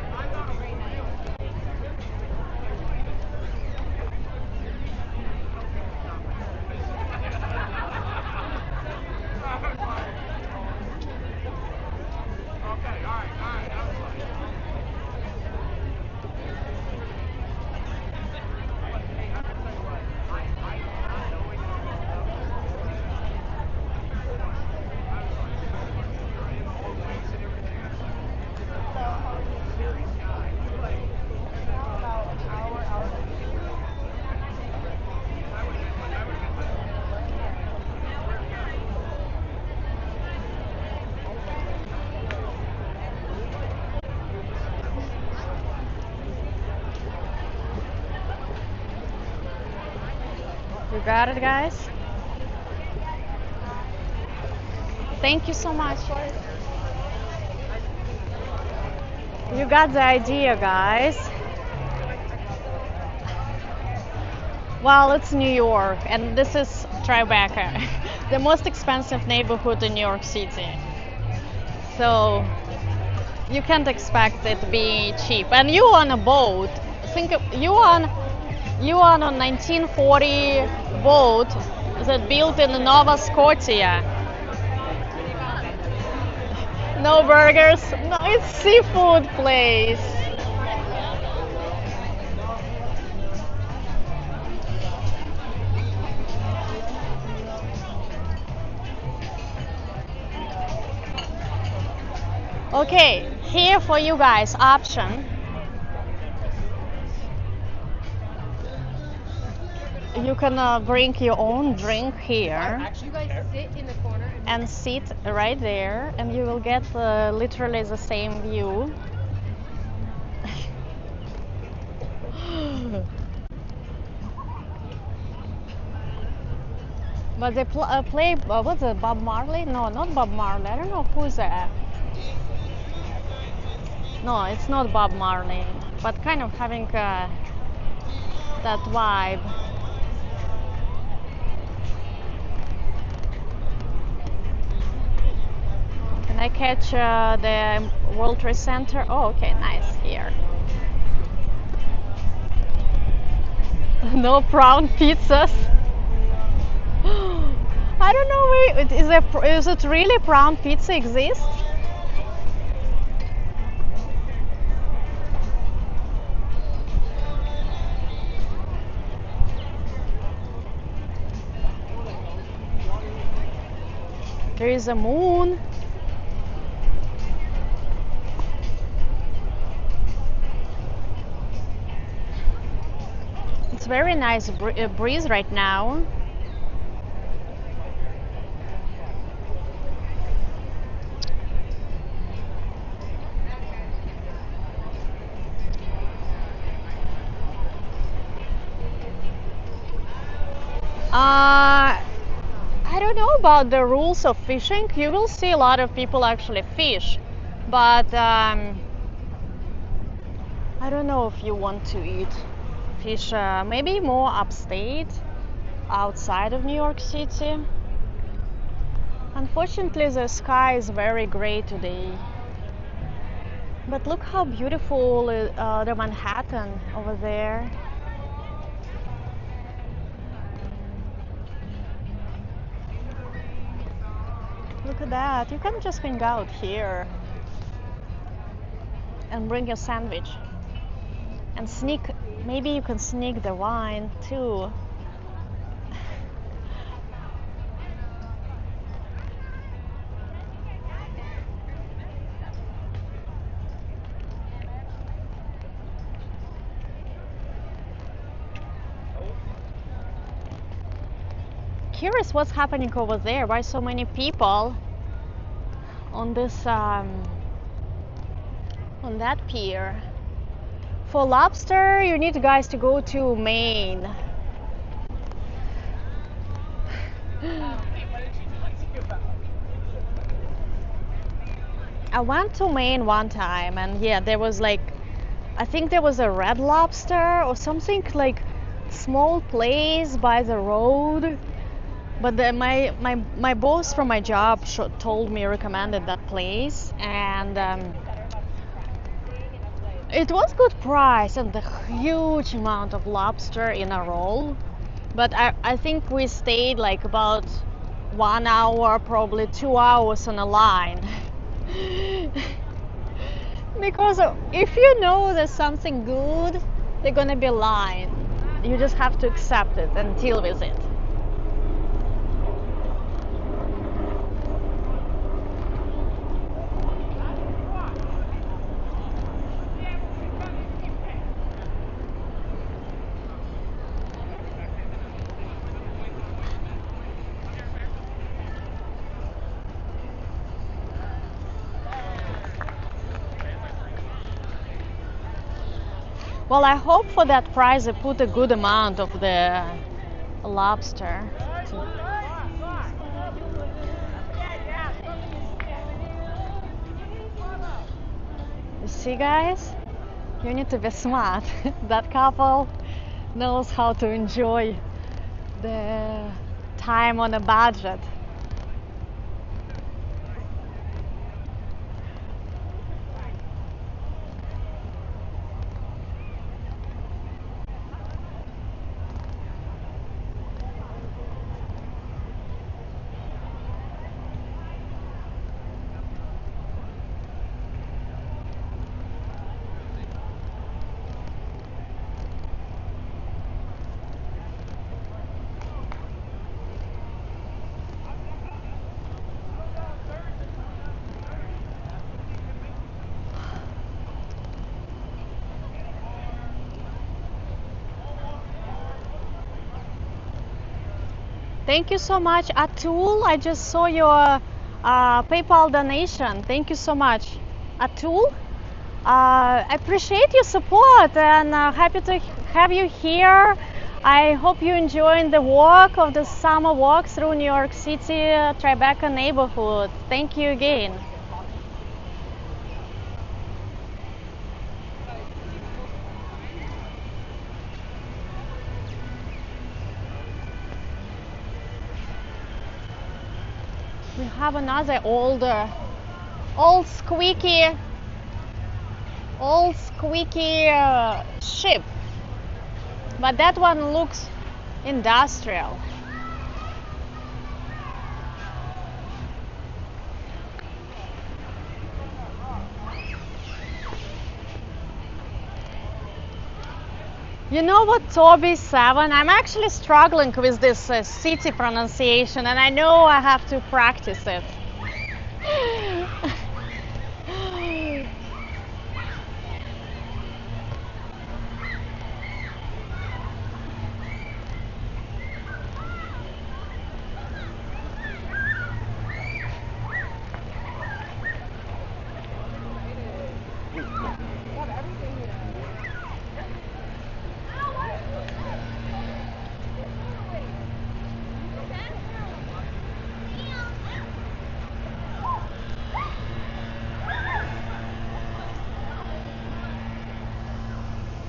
You got it, guys? Thank you so much. You got the idea, guys. Well, it's New York, and this is Tribeca, the most expensive neighborhood in New York City. So you can't expect it to be cheap. And you on a boat. Think of, you on a 1940 boat that built in Nova Scotia. No burgers. No, it's seafood place. Okay, here for you guys, option. You can bring your own drink here. You guys sit in the corner and sit right there, and you will get literally the same view. But they play, what's it, Bob Marley? No, not Bob Marley. I don't know who's that. No, it's not Bob Marley, but kind of having that vibe. Can I catch the World Trade Center? Oh, okay, nice here. No prawn pizzas. I don't know. Is it really prawn pizza exist? There is a moon. It's very nice breeze right now. I don't know about the rules of fishing. You will see a lot of people actually fish, but I don't know if you want to eat fish. Maybe more upstate, outside of New York City. Unfortunately, the sky is very gray today. But look how beautiful the Manhattan over there. look at that. You can just hang out here and bring your sandwich and sneak. Maybe you can sneak the wine too. Curious what's happening over there. Why so many people on this on that pier? For lobster, you need guys to go to Maine. I went to Maine one time, and yeah, there was like, I think there was a Red Lobster or something, like small place by the road. But my boss from my job told me, recommended that place, and it was good price and a huge amount of lobster in a roll. But I think we stayed like about 1 hour, probably 2 hours on a line. Because if you know there's something good, they're gonna be lying. You just have to accept it and deal with it. Well, I hope for that price they put a good amount of the lobster. You see, guys? You need to be smart. That couple knows how to enjoy the time on a budget. Thank you so much, Atul. I just saw your PayPal donation. Thank you so much, Atul. I appreciate your support and happy to have you here. I hope you enjoying the walk of the summer walk through New York City, Tribeca neighborhood. Thank you again. We have another old squeaky ship, but that one looks industrial. You know what, Toby 7? I'm actually struggling with this city pronunciation, and I know I have to practice it.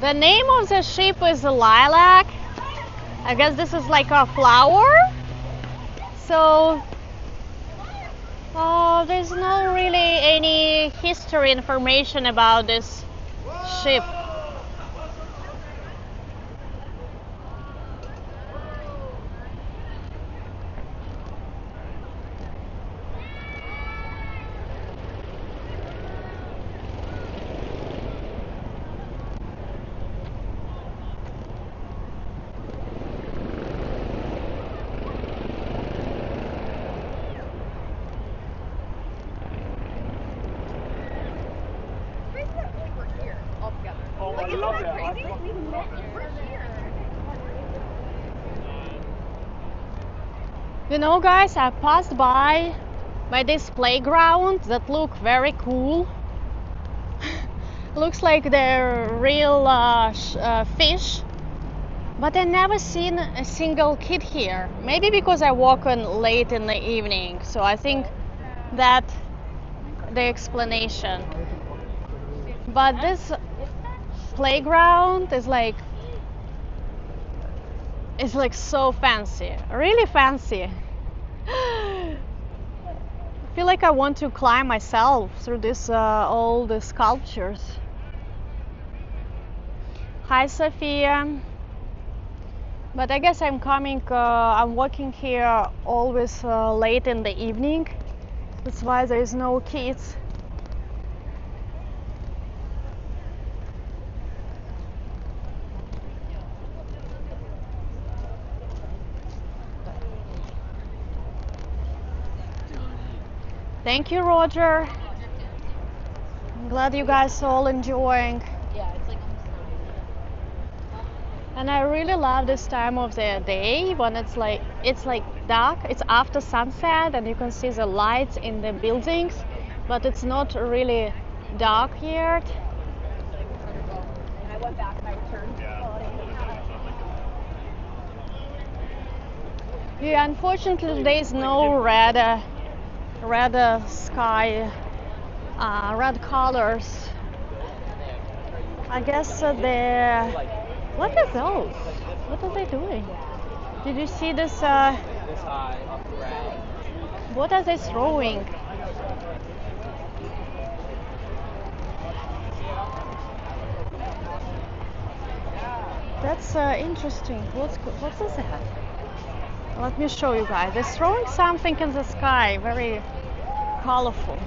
The name of the ship is Lilac. I guess this is like a flower. So there's not really any history information about this ship. You know, guys, I passed by this playground that look very cool. Looks like they're real fish, but I never seen a single kid here. Maybe because I walk in late in the evening, so I think that the explanation. But this playground is like so fancy, really fancy. I feel like I want to climb myself through this all the sculptures. Hi, Sophia. But I guess I'm walking here always late in the evening. That's why there is no kids. Thank you, Roger. I'm glad you guys all enjoying. Yeah, it's like. And I really love this time of the day when it's like dark. It's after sunset, and you can see the lights in the buildings, but it's not really dark yet. And I went back and I returned. Yeah, unfortunately, there is no red sky, red colors. I guess what are those? What are they doing? Did you see this? This high off the ground. What are they throwing? That's interesting. What's that? Let me show you guys. They're throwing something in the sky, very colorful.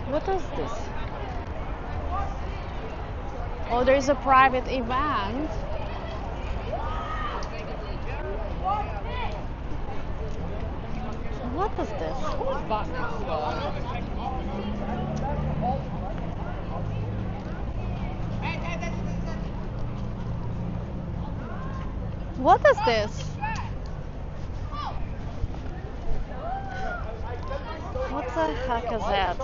What is this? Oh, there is a private event. What is this? What is this? What the heck is that?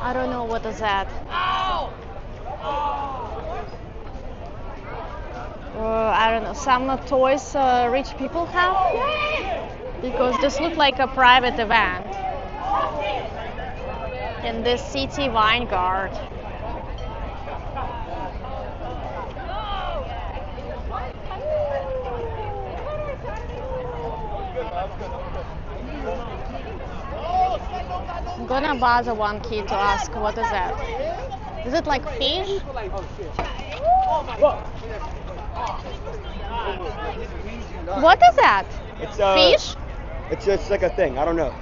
I don't know what is that. I don't know, some toys rich people have? Because this looks like a private event in this city Vineyard. I'm gonna bother one kid to ask what is that. Is it like fish? What is that? It's Fish? It's just like a thing. I don't know.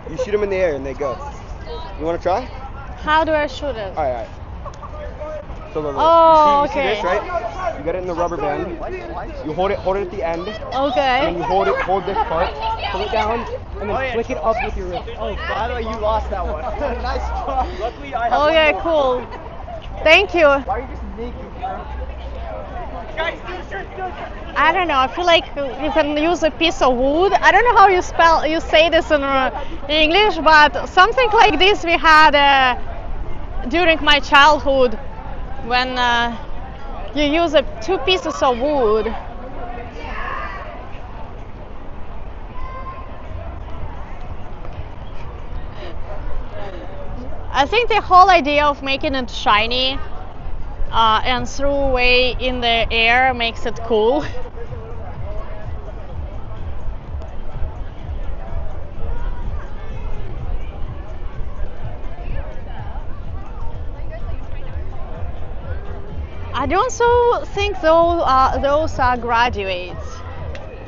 You shoot them in the air and they go. You want to try? How do I shoot it? All right. So look, Oh, you see okay. this, right? You get it in the rubber band. You hold it at the end. And then Okay. you hold this part, pull it down, and then flick it up with your wrist. Oh, by the way, you lost that one. Nice job. Luckily, I have Okay, one more. cool. Thank you. Why are you just naked, bro? Guys, I don't know. I feel like you can use a piece of wood. I don't know how you say this in English, but something like this we had during my childhood, when you use two pieces of wood. I think the whole idea of making it shiny and throw away in the air makes it cool. I don't so think those are graduates.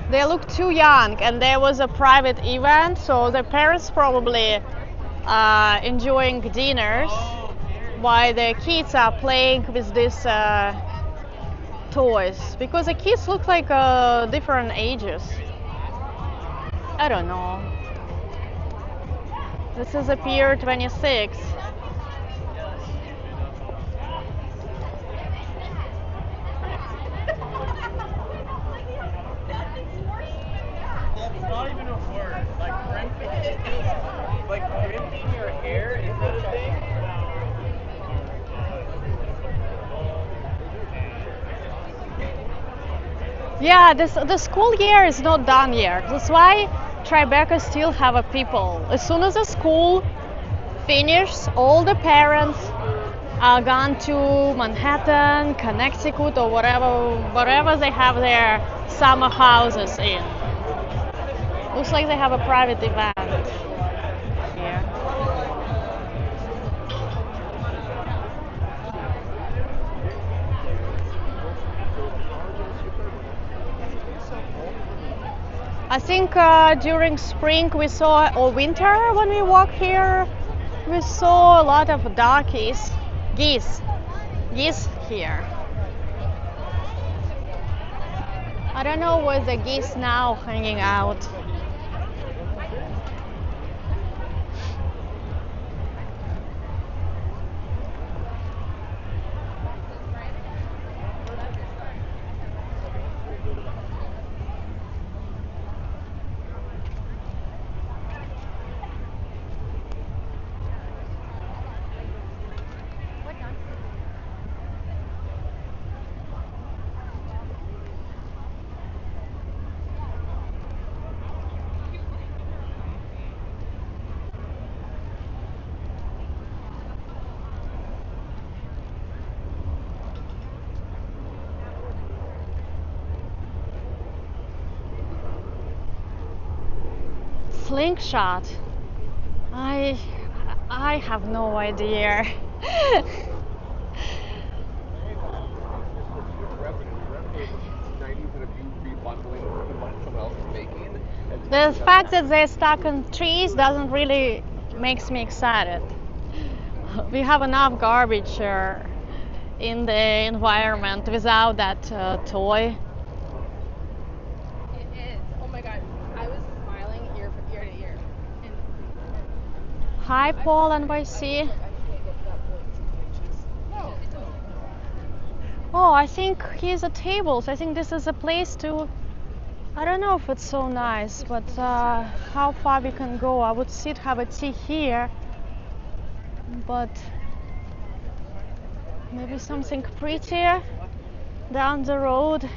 They look too young, and there was a private event, so the parents probably enjoying dinners while the kids are playing with these toys, because the kids look like different ages. I don't know. This is a Pier 26. It's not even a word. Like crimping your hair is not a thing. Yeah, the school year is not done yet. That's why Tribeca still have a people. As soon as the school finishes, all the parents are gone to Manhattan, Connecticut, or whatever they have their summer houses in. Looks like they have a private event here. I think during spring we saw, or winter when we walked here, we saw a lot of geese here. I don't know where the geese now hanging out. Slingshot. I have no idea. The fact that they're stuck in trees doesn't really makes me excited. We have enough garbage in the environment without that toy. It is. Oh my god. I was smiling ear to ear. Hi, Paul, NYC. Oh, I think here's a tables. I think this is a place to. I don't know if it's so nice, but how far we can go? I would sit, have a tea here, but maybe something prettier down the road.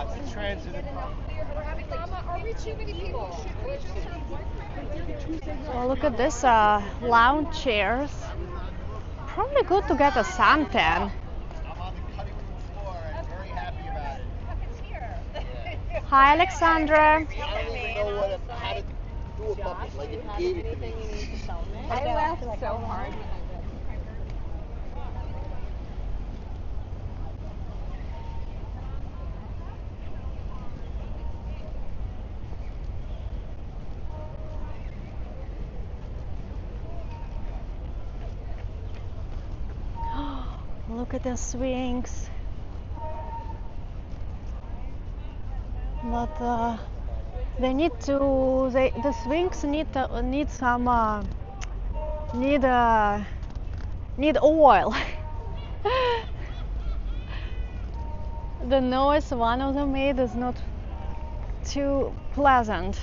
It's a transit. Are we too many people? Oh, look at this lounge chairs. Probably good to get a suntan. I'm on the cutting room floor and very happy about it. Hi, Alexandra. I don't even know how to do a bucket. Like it gave it to me. I laughed so hard. Look at the swings. But they need to. The swings need some need oil. The noise one of them made is not too pleasant.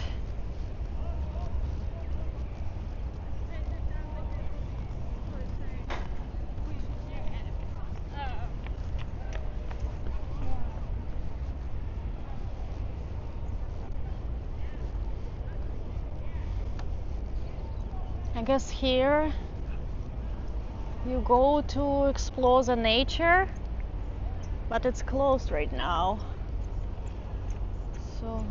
I guess here you go to explore the nature, but it's closed right now. So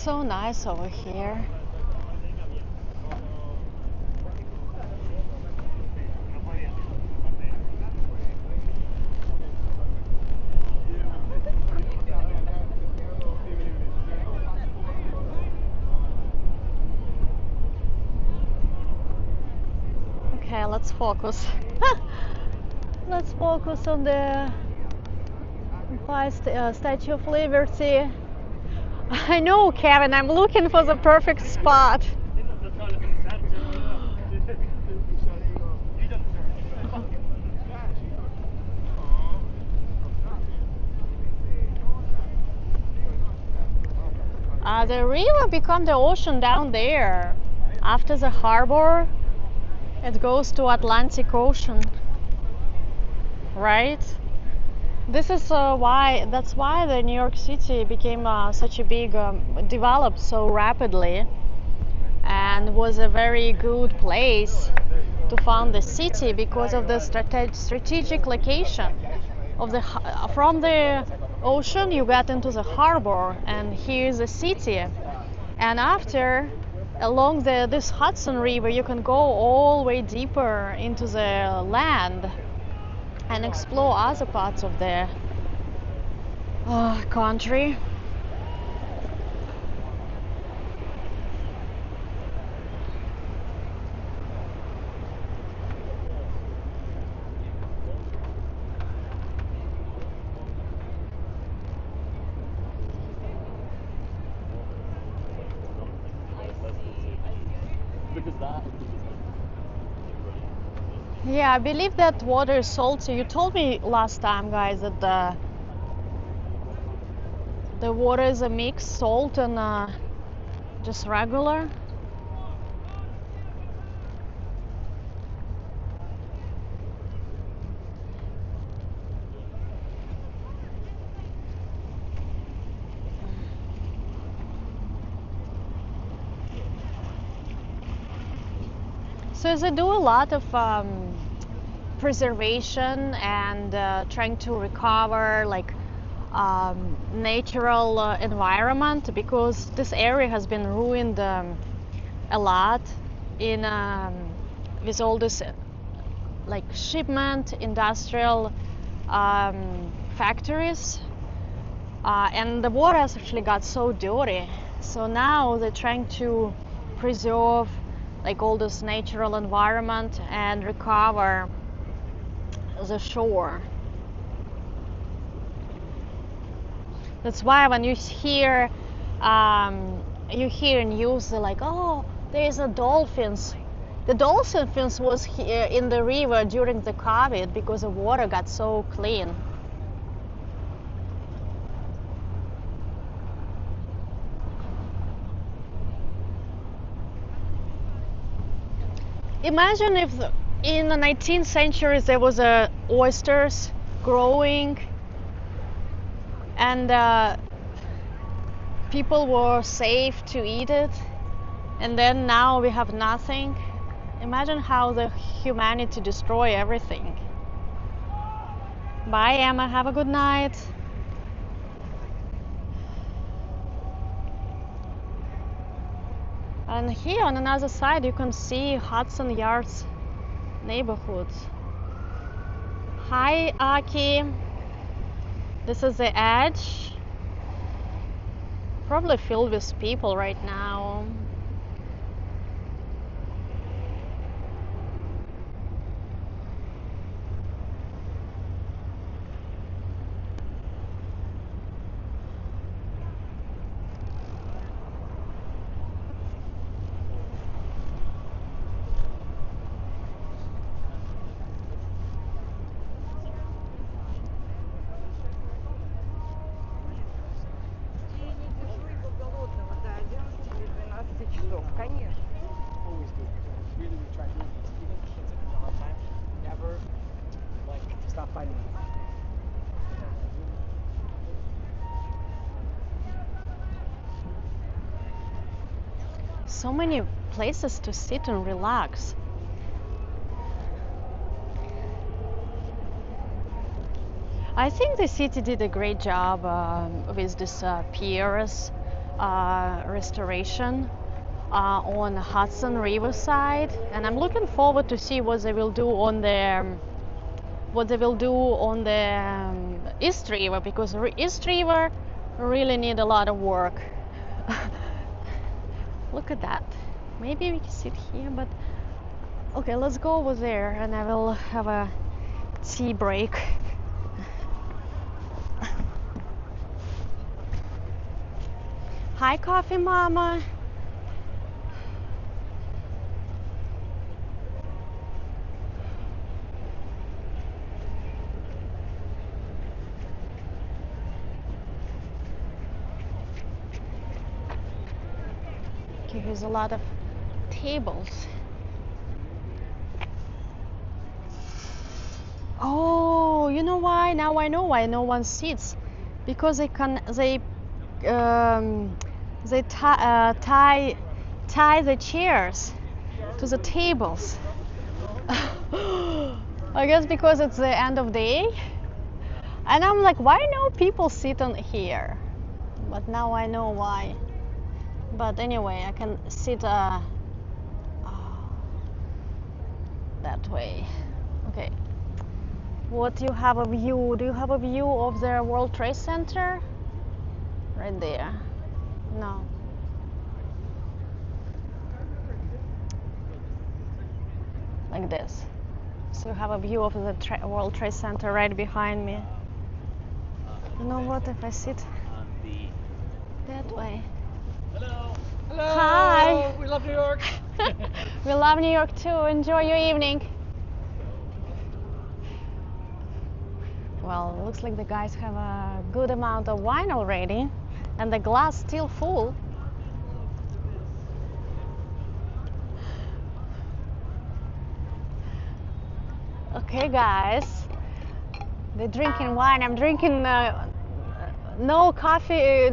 so nice over here. Okay, let's focus. Let's focus on the Statue of Liberty. I know, Kevin, I'm looking for the perfect spot. The river become the ocean down there. After the harbor, it goes to Atlantic Ocean, right? This is that's why the New York City became such a big, developed so rapidly, and was a very good place to found the city because of the strategic location of the from the ocean you get into the harbor, and here's the city, and after along this Hudson River you can go all the way deeper into the land and explore other parts of the country. Yeah, I believe that water is salty. You told me last time, guys, that the water is a mix, salt and just regular. So they do a lot of preservation and trying to recover like natural environment, because this area has been ruined a lot in with all this like shipment, industrial factories, and the water has actually got so dirty. So now they're trying to preserve like all this natural environment and recover the shore. That's why when you hear news like, oh, there's a dolphins. The dolphins was here in the river during the COVID because the water got so clean. Imagine if in the 19th century there was oysters growing and people were safe to eat it, and then now we have nothing. Imagine how the humanity destroy everything. Bye, Emma. Have a good night. And here on another side you can see Hudson Yards neighborhood. Hi, Aki. This is the edge. Probably filled with people right now. So many places to sit and relax. I think the city did a great job with this Piers restoration on Hudson Riverside, and I'm looking forward to see what they will do on the East River, because East River really need a lot of work. Look at that. Maybe we can sit here, but okay, let's go over there and I will have a tea break. Hi, Coffee Mama. Okay, here's a lot of tables. Oh, you know why? Now I know why no one sits, because they tie the chairs to the tables. I guess because it's the end of day, and I'm like, why no people sit on here? But now I know why. But anyway, I can sit that way. Okay. What do you have a view? Do you have a view of the World Trade Center? Right there. No. Like this. So you have a view of the World Trade Center right behind me. You know what? If I sit that way. Hello. Hello. Hi. We love New York. We love New York too. Enjoy your evening. Well, looks like the guys have a good amount of wine already, and the glass still full. Okay, guys, they're drinking wine. I'm drinking no coffee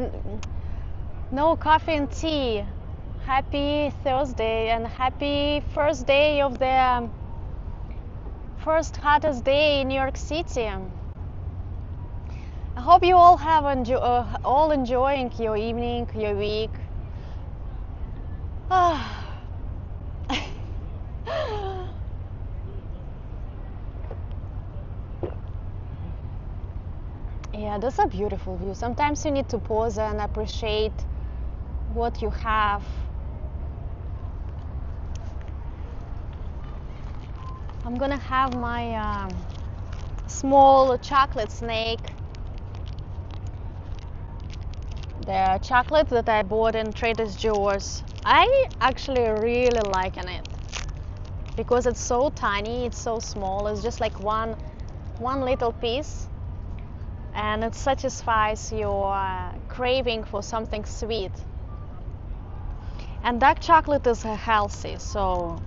and tea. Happy Thursday and happy first day of the first hottest day in New York City. I hope you all have all enjoying your evening, your week. Yeah, that's a beautiful view. Sometimes you need to pause and appreciate what you have. I'm gonna have my small chocolate snake. The chocolate that I bought in Trader Joe's. I actually really liking it because it's so tiny, it's so small. It's just like one little piece, and it satisfies your craving for something sweet. And dark chocolate is healthy, so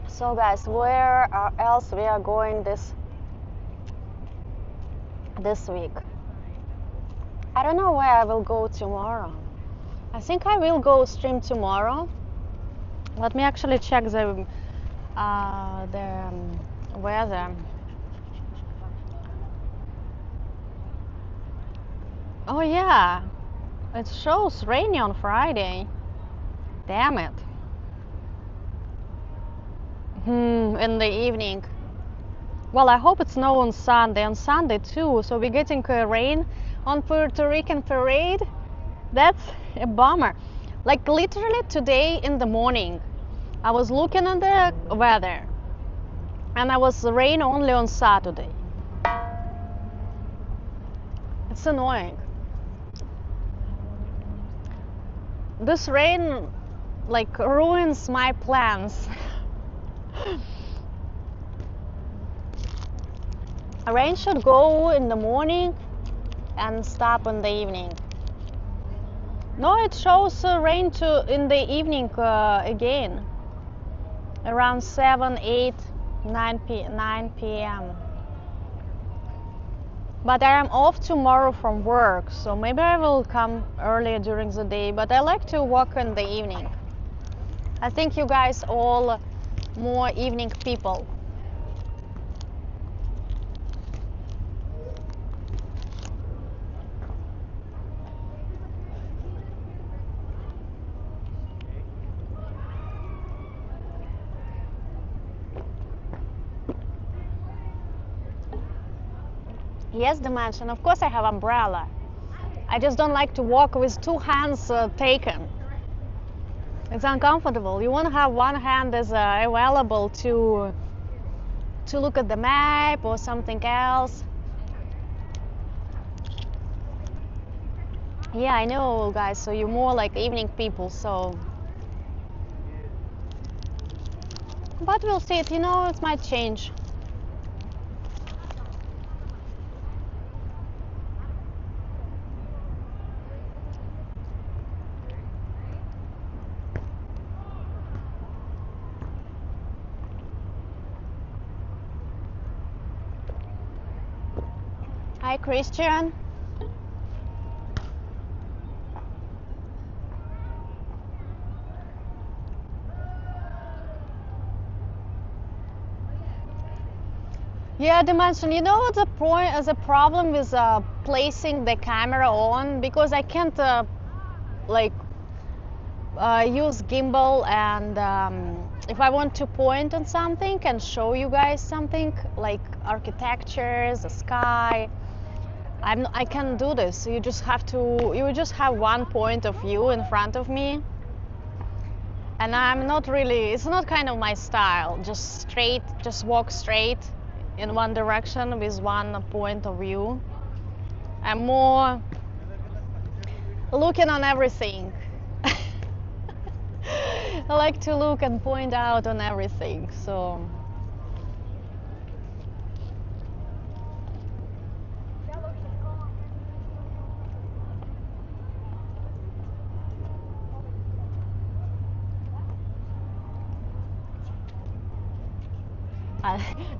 So guys, where else we are going this week? I don't know where I will go tomorrow. I think I will go stream tomorrow. Let me actually check the weather. Oh yeah, it shows rainy on Friday. Damn it. In the evening. Well, I hope it's snow on Sunday. On Sunday too. So we're getting rain on Puerto Rican parade. That's a bummer. Like literally today in the morning, I was looking at the weather, and I was rain only on Saturday. It's annoying. This rain like ruins my plans. Rain should go in the morning and stop in the evening. No, it shows rain in the evening again, around 7, 8, 9 p.m. But I am off tomorrow from work, so maybe I will come earlier during the day, but I like to walk in the evening. I think you guys all more evening people. Yes, Dimension, of course I have umbrella. I just don't like to walk with two hands taken. It's uncomfortable. You want to have one hand as available to look at the map or something else. Yeah, I know, guys, so you're more like evening people, so. But we'll see it, you know, it might change. Hi, Christian. Yeah, Dimension, you know the problem with placing the camera on, because I can't use gimbal, and if I want to point on something and show you guys something like architectures, the sky, I can't do this. You just have one point of view in front of me, and I'm not really, it's not kind of my style, just walk straight in one direction with one point of view. I'm more looking on everything. I like to look and point out on everything, so.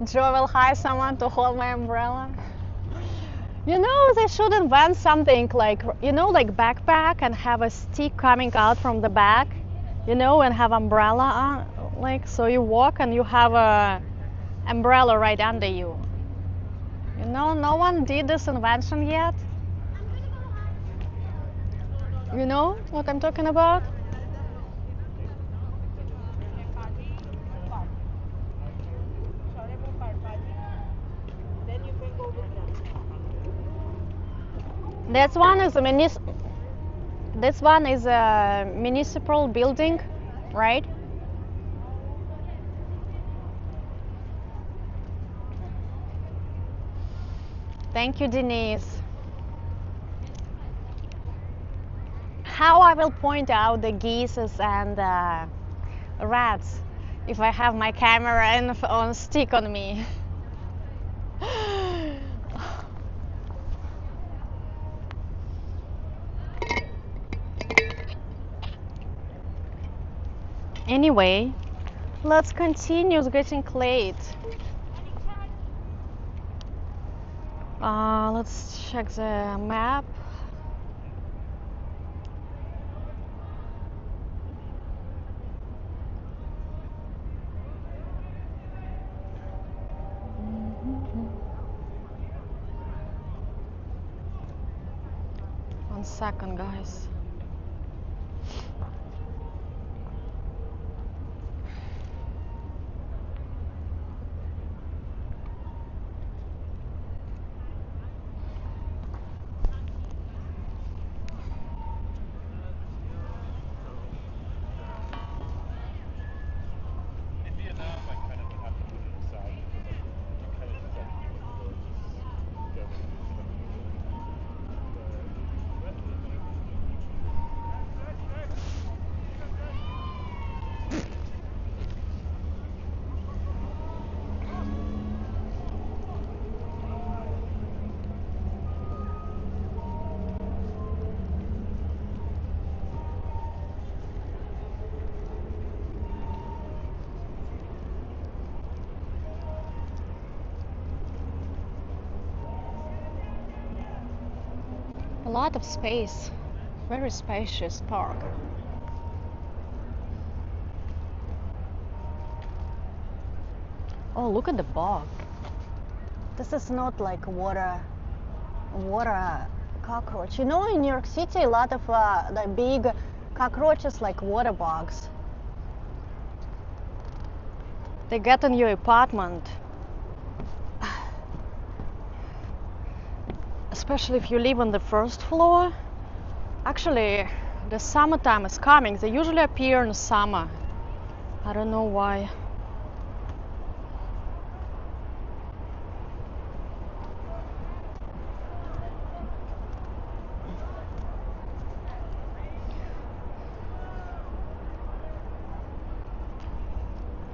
Joe will hire someone to hold my umbrella. You know, they should invent something like, you know, like backpack and have a stick coming out from the back, you know, and have umbrella on, like, so you walk and you have a umbrella right under you. You know, no one did this invention yet. You know what I'm talking about? This one is a municipal building, right? Thank you, Denise. How I will point out the geese and rats if I have my camera on stick on me? Anyway, let's continue. It's getting late. Let's check the map. One second, guys. A lot of space. Very spacious park. Oh, look at the bog. This is not like water cockroach. You know, in New York City, a lot of the big cockroaches like water bugs. They get in your apartment. Especially if you live on the first floor. Actually, the summertime is coming. They usually appear in summer. I don't know why.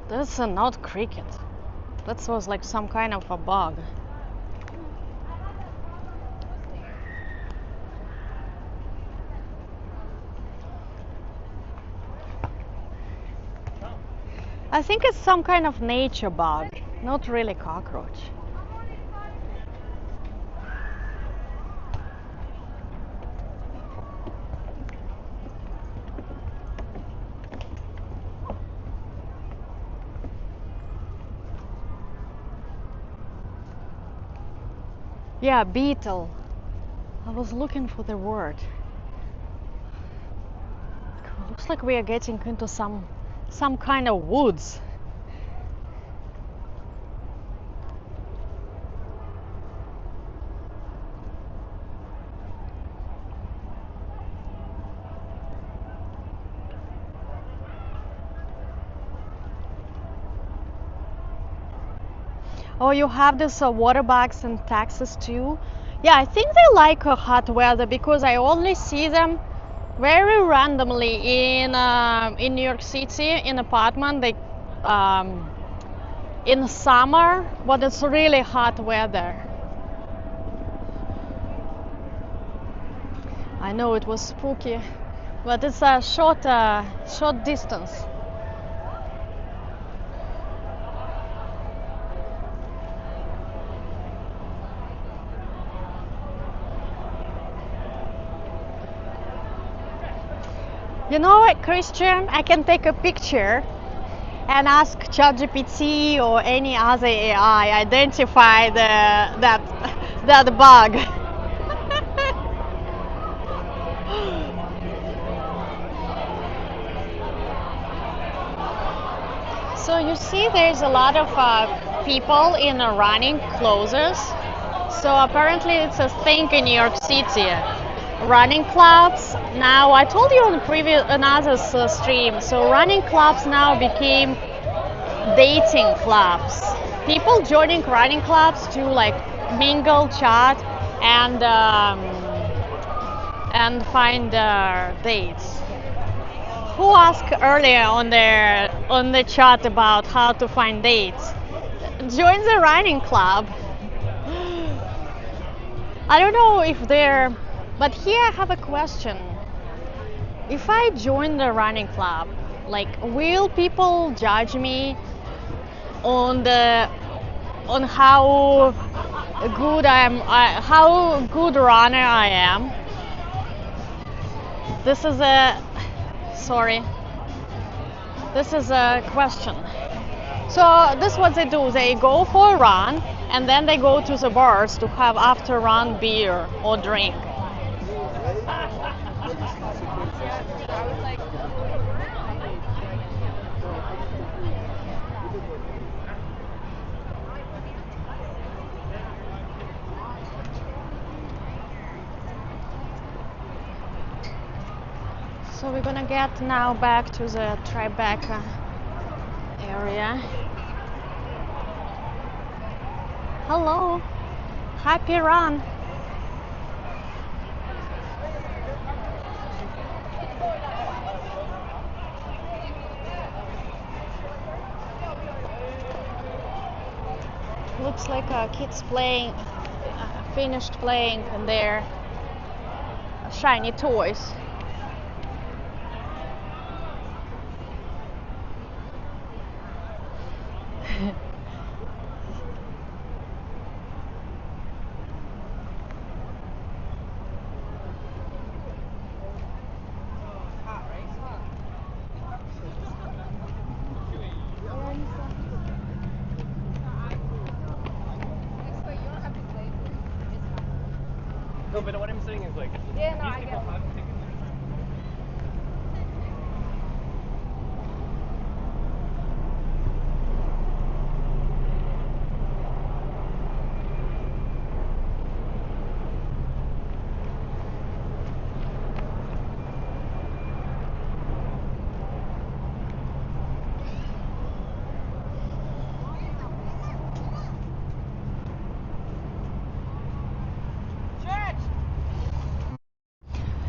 That's not cricket. That was like some kind of a bug. I think it's some kind of nature bug, not really cockroach. Yeah, beetle. I was looking for the word. Looks like we are getting into some kind of woods. Oh, you have these water bugs in Texas too? Yeah, I think they like hot weather because I only see them very randomly in New York City in apartment. They in summer, but it's really hot weather. I know it was spooky, but it's a short distance. You know what, Christian? I can take a picture and ask ChatGPT or any other AI identify that bug. So you see, there's a lot of people in running clothes. So apparently, it's a thing in New York City. Running clubs now, I told you on another stream, so running clubs now became dating clubs. People joining running clubs to like mingle, chat, and find dates. Who asked earlier on the chat about how to find dates? Join the running club. I don't know if they're. But here I have a question. If I join the running club, like, will people judge me on how good how good runner I am? This is a question. So this is what they do. They go for a run and then they go to the bars to have after run beer or drink. So we're gonna get now back to the Tribeca area. Hello, happy run. Looks like kids playing, finished playing in their shiny toys. No, but what I'm saying is like, Yeah, no, these I people get it. have tickets.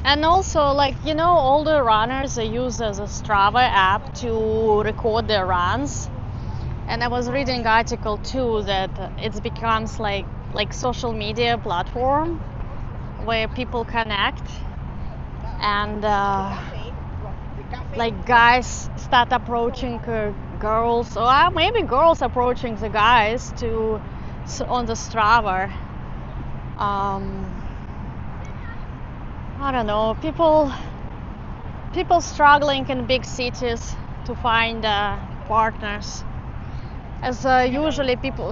And also, like, you know, all the runners, they use the Strava app to record their runs. And I was reading an article too that it becomes like social media platform where people connect, and like guys start approaching girls, or maybe girls approaching the guys to on the Strava. I don't know, people struggling in big cities to find partners. As usually people,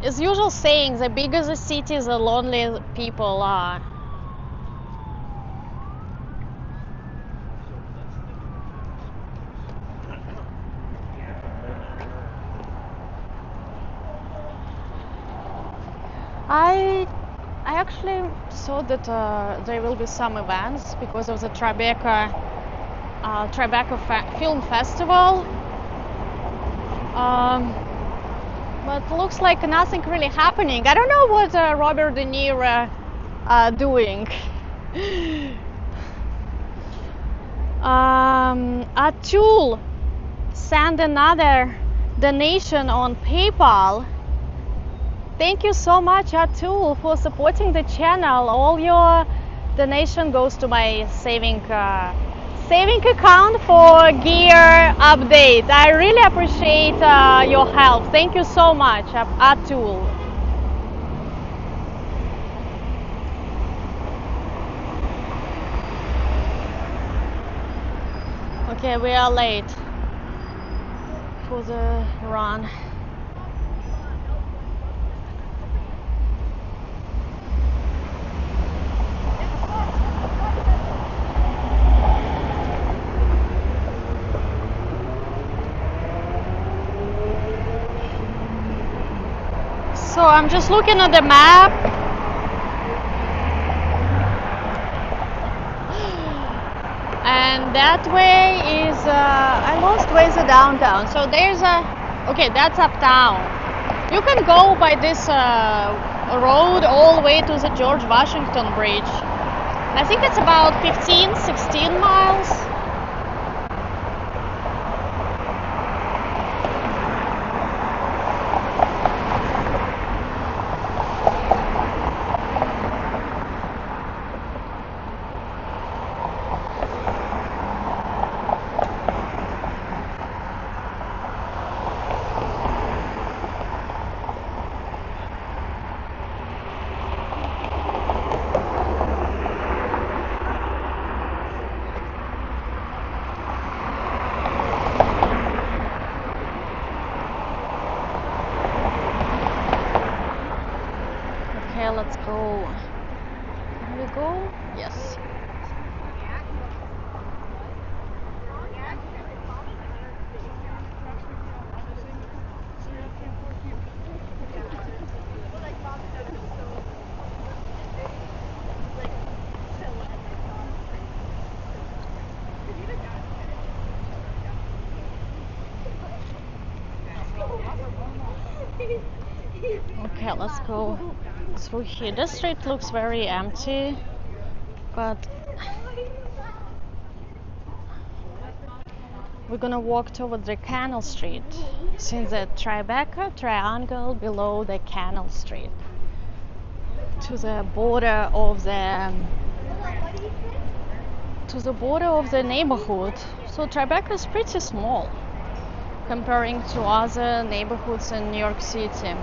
it's usual saying, the bigger the cities, the lonelier people are. I actually saw that there will be some events because of the Tribeca Film Festival. But looks like nothing really happening. I don't know what Robert De Niro doing. Atul sent another donation on PayPal. Thank you so much, Atul, for supporting the channel. All your donation goes to my saving account for gear update. I really appreciate your help. Thank you so much, Atul. Okay, we are late for the run. So I'm just looking at the map. And that way is, I lost where's the downtown. So there's okay, that's uptown. You can go by this road all the way to the George Washington Bridge. I think it's about 15, 16 miles. Let's go. Can we go? Yes. Okay, let's go through here. The street looks very empty, but we're gonna walk toward the Canal Street, since the Tribeca triangle below the Canal Street, to the border of the neighborhood. So Tribeca is pretty small comparing to other neighborhoods in New York City.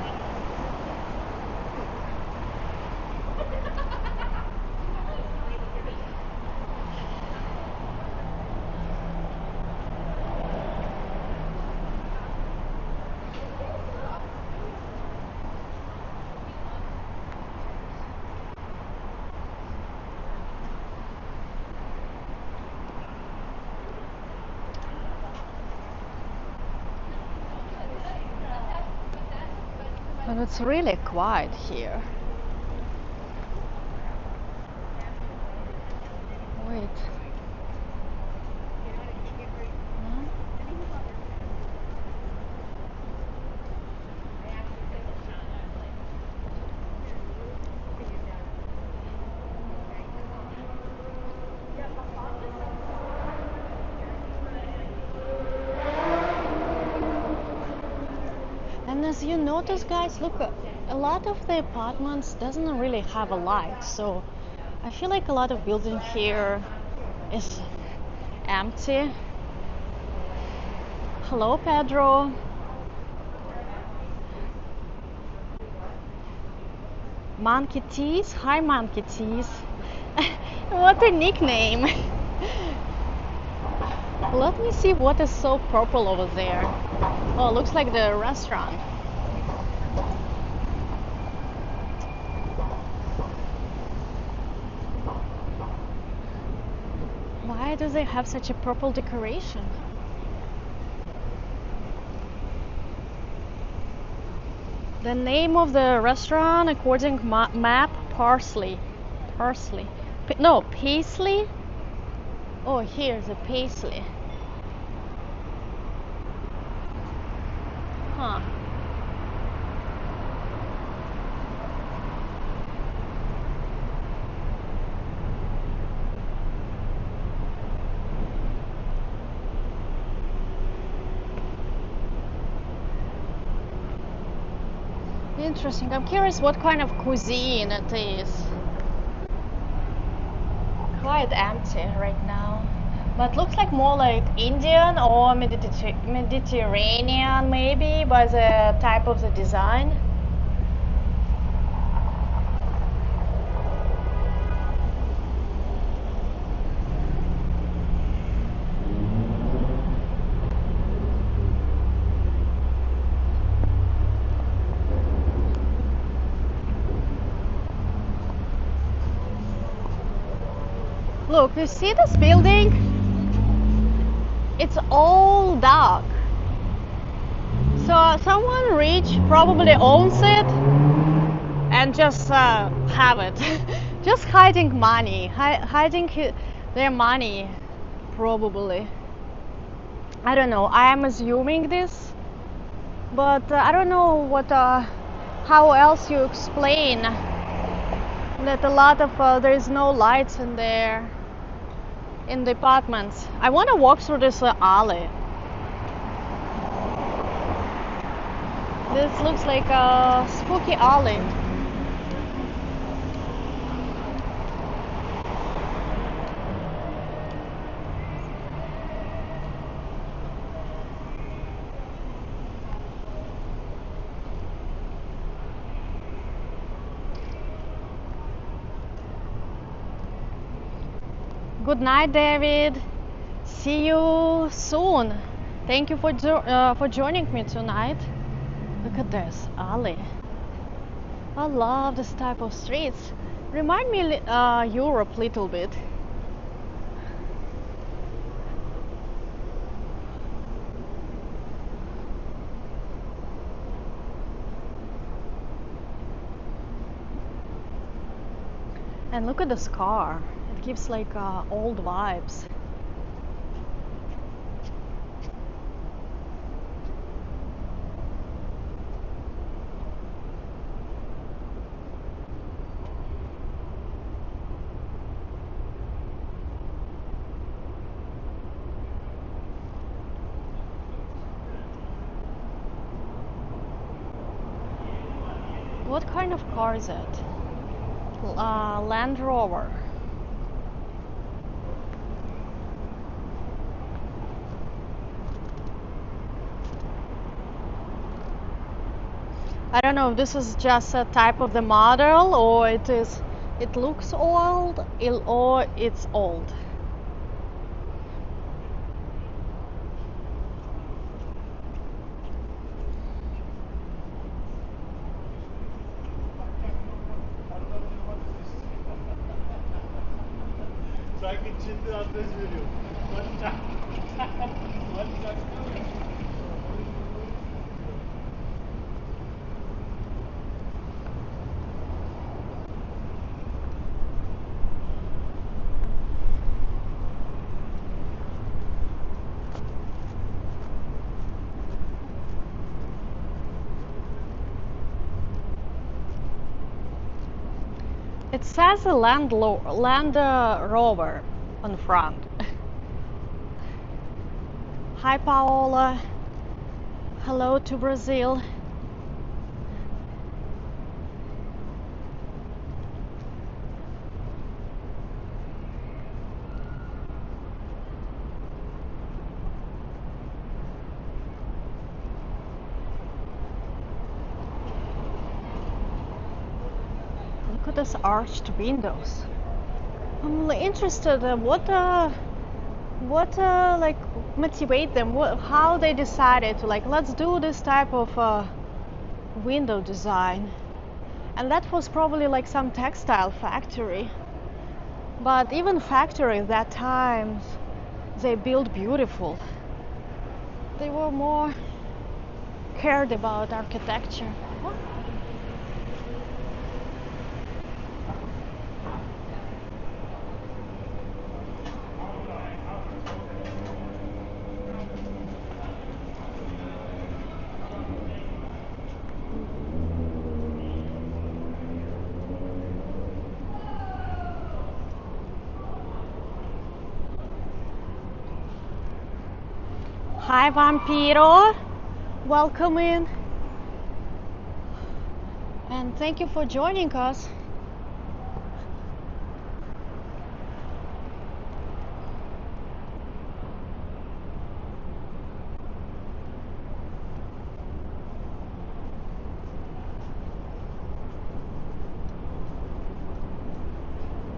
And it's really quiet here. Wait. Huh? And as you notice, guys, look, a lot of the apartments doesn't really have a light, so I feel like a lot of building here is empty. Hello, Pedro. Monkey Tees. Hi, Monkey Tees. What a nickname. Let me see what is so purple over there. Oh, looks like the restaurant. Why do they have such a purple decoration? The name of the restaurant, according map, Parsley. Parsley. No, Paisley. Oh, here's a Paisley. Huh. Interesting. I'm curious what kind of cuisine it is. Quite empty right now, but looks like more like Indian or Mediterranean, maybe by the type of the design. Look, you see this building? It's all dark. So someone rich probably owns it and just have it. Just hiding money, hiding their money, probably. I don't know. I am assuming this, but I don't know what. How else you explain that a lot of there is no lights in there. In the apartments. I want to walk through this alley. This looks like a spooky alley. Good night, David. See you soon. Thank you for joining me tonight. Look at this alley. I love this type of streets. Remind me Europe a little bit. And look at this car. It gives like old vibes. What kind of car is it? Land Rover. I don't know if this is just a type of the model or it looks old or it's old. So I can cheat out this video. One time. One time. It says a Land Rover on front. Hi Paola. Hello to Brazil. Look at these arched windows. I'm interested what like motivate them, how they decided to like let's do this type of window design. And that was probably like some textile factory, but even factory at that time they built beautiful. They were more cared about architecture. Hi Vampiro, welcome in, and thank you for joining us.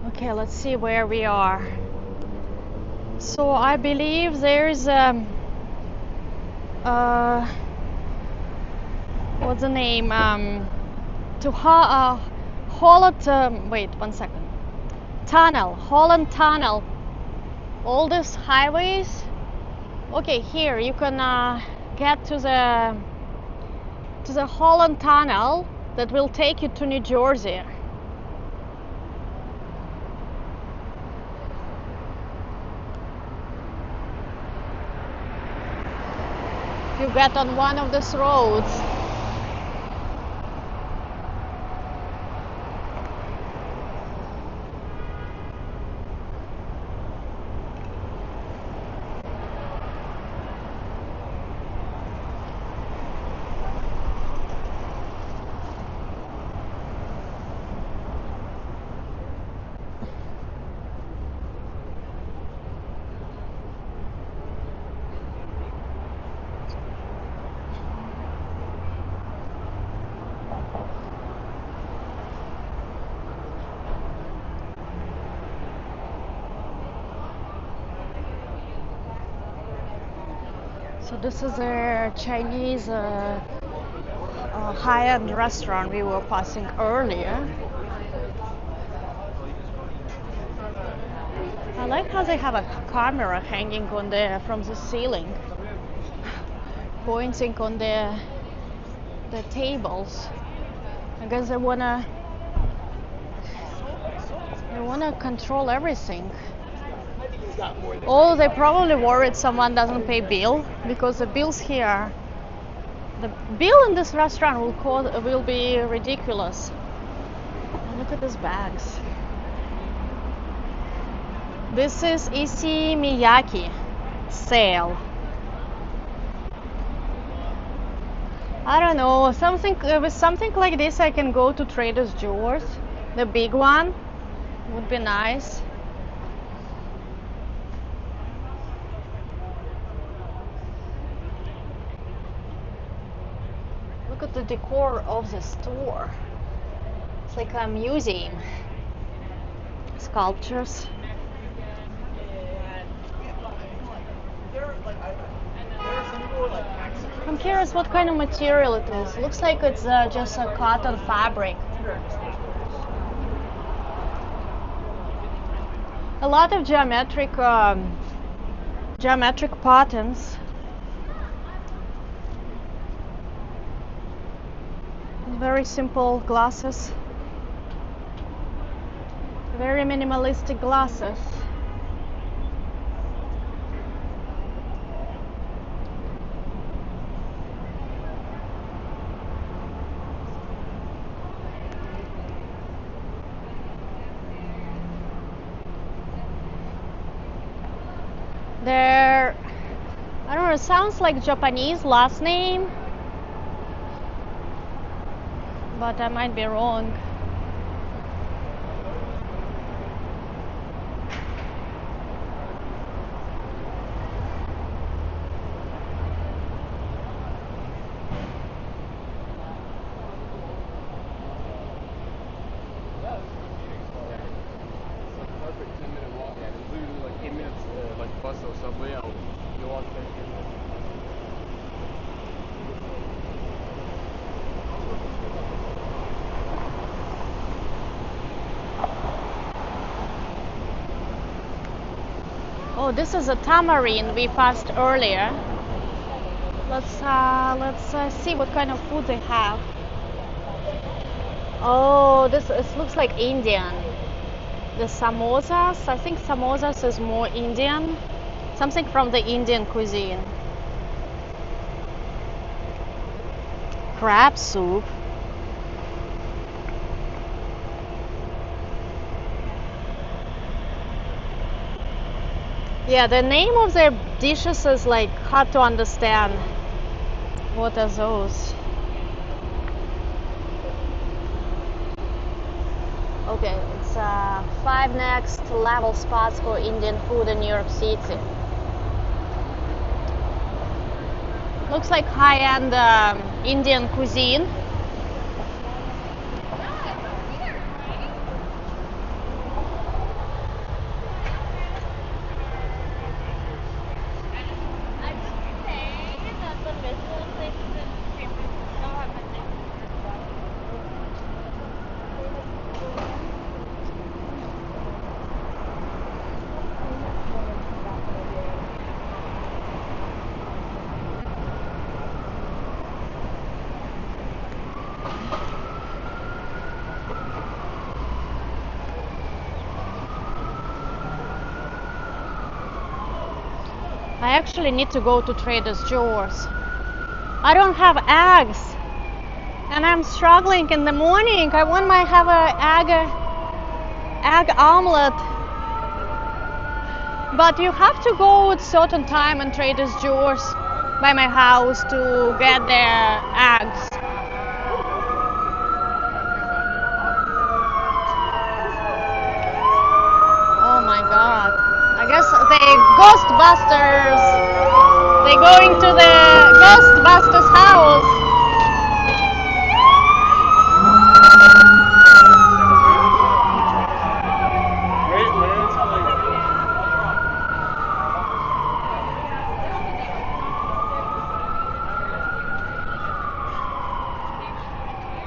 Okay, let's see where we are. So I believe there's what's the name? To Holland. Wait, 1 second. Tunnel, Holland Tunnel. All these highways. Okay, here you can get to the Holland Tunnel that will take you to New Jersey. You get on one of these roads. So this is a Chinese high-end restaurant we were passing earlier. I like how they have a camera hanging on from the ceiling, pointing on the tables. I guess they wanna control everything. Oh, they probably worried someone doesn't pay bill, because the bills here, the bill in this restaurant will be ridiculous. And look at these bags. This is Issey Miyake sale. I don't know, with something like this I can go to Trader Joe's. The big one would be nice. Look at the decor of the store. It's like a museum. Sculptures. I'm curious what kind of material it is. Looks like it's just a cotton fabric. A lot of geometric patterns. Very simple glasses. Very minimalistic glasses. Their, I don't know, it sounds like Japanese last name, but I might be wrong. Oh, this is a tamarind we passed earlier. Let's see what kind of food they have. Oh, this looks like Indian. The samosas, I think samosas is more Indian. Something from the Indian cuisine. Crab soup. Yeah, the name of their dishes is like hard to understand. What are those? Okay, it's 5 next level spots for Indian food in New York City. Looks like high-end Indian cuisine. I actually need to go to Trader Joe's. I don't have eggs, and I'm struggling in the morning. I want my have a egg omelet, but you have to go at certain time in Trader Joe's by my house to get their eggs. Oh my God. I guess they Ghostbusters. They going to the Ghostbusters house.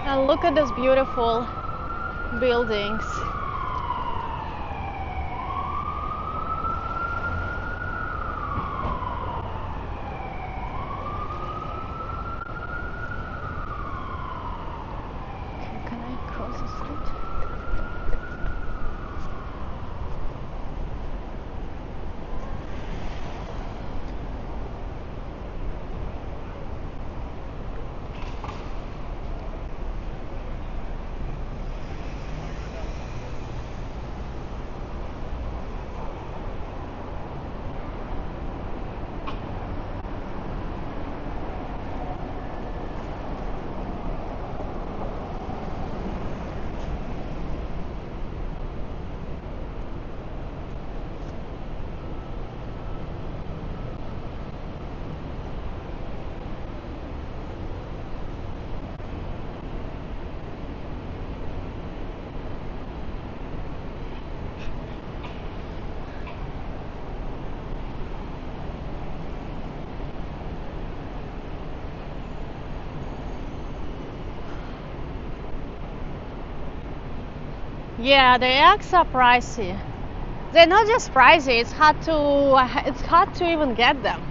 And look at these beautiful buildings. Yeah, the eggs are pricey. They're not just pricey, it's hard to even get them.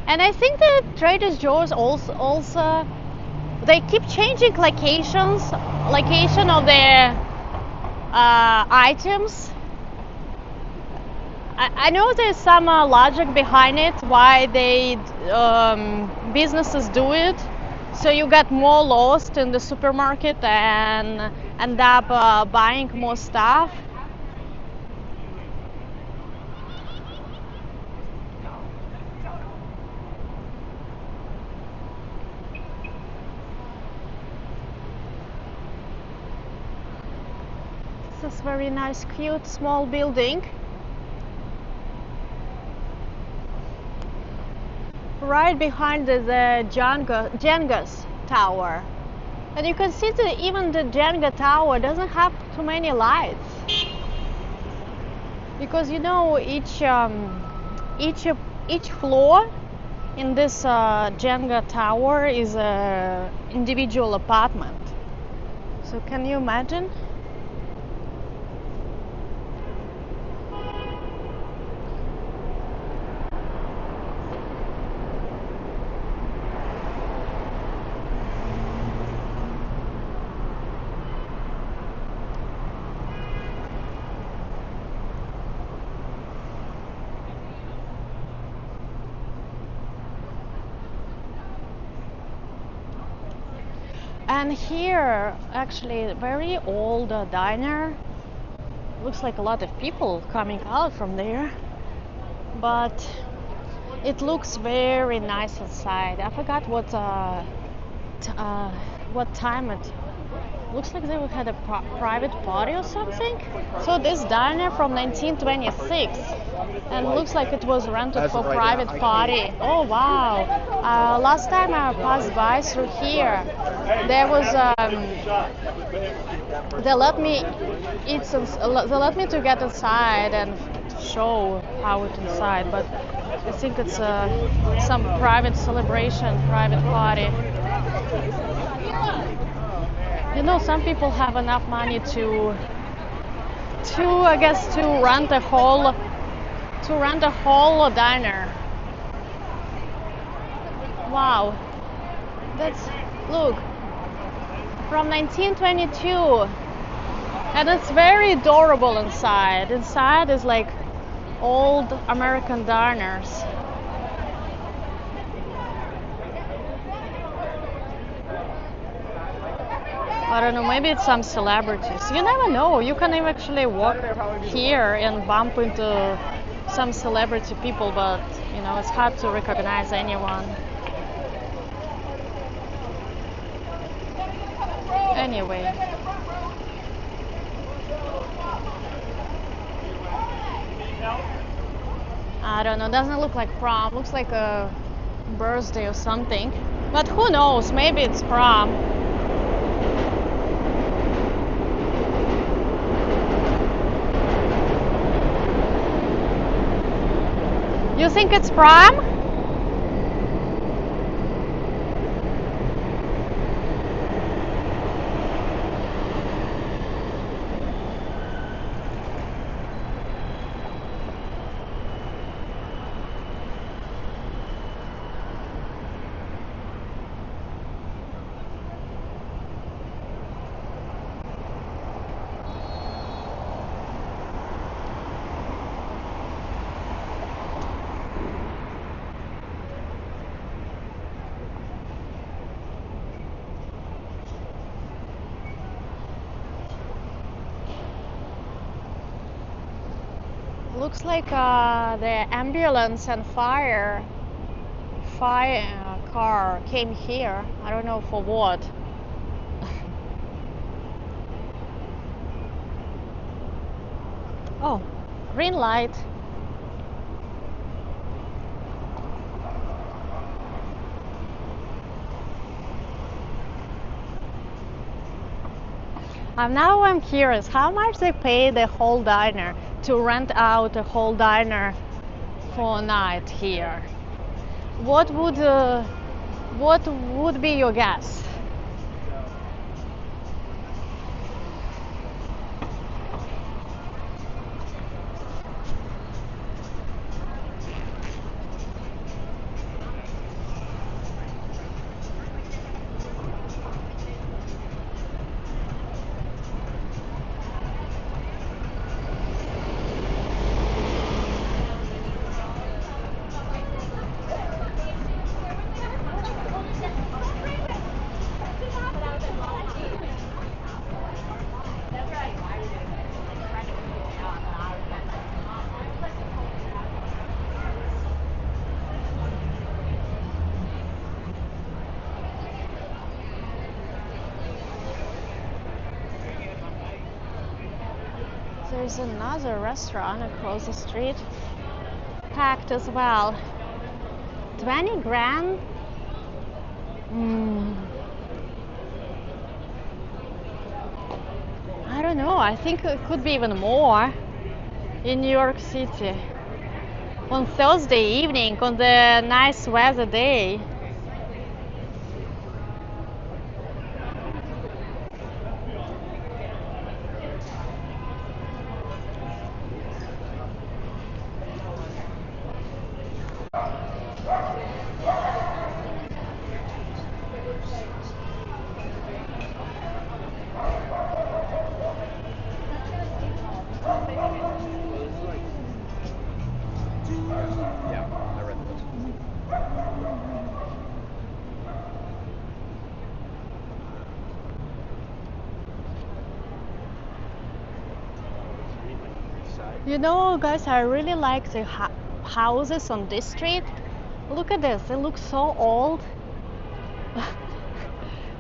And I think that Trader Joe's also they keep changing location of their items. I know there's some logic behind it why they businesses do it. So you get more lost in the supermarket and end up buying more stuff. This is very nice, cute, small building. Right behind the Jenga's tower. And you can see that even the Jenga tower doesn't have too many lights. Because you know each floor in this Jenga tower is a individual apartment. So can you imagine? And here, actually, very old diner. Looks like a lot of people coming out from there, but it looks very nice inside. I forgot what time it. Looks like they had a private party or something. So this diner from 1926, and looks like it was rented for private party. Oh wow! Last time I passed by through here, there was they let me eat some. They let me to get inside and show how it's inside, but I think it's some private celebration, private party. You know, some people have enough money to I guess to rent a whole diner. Wow, that's, look, from 1922, and it's very durable inside. Inside is like old American diners. I don't know, maybe it's some celebrities. You never know. You can actually walk here and bump into some celebrity people, but you know, it's hard to recognize anyone. Anyway. I don't know, doesn't look like prom. Looks like a birthday or something. But who knows, maybe it's prom. You think it's prom? Looks like the ambulance and fire car came here. I don't know for what. Oh, green light. Now I'm curious, how much they pay the whole diner to rent out a whole diner for a night here? What would be your guess? There's another restaurant across the street, packed as well. 20 grand? I don't know, I think it could be even more in New York City. On Thursday evening, on the nice weather day. You know, guys, I really like the houses on this street. Look at this, they look so old.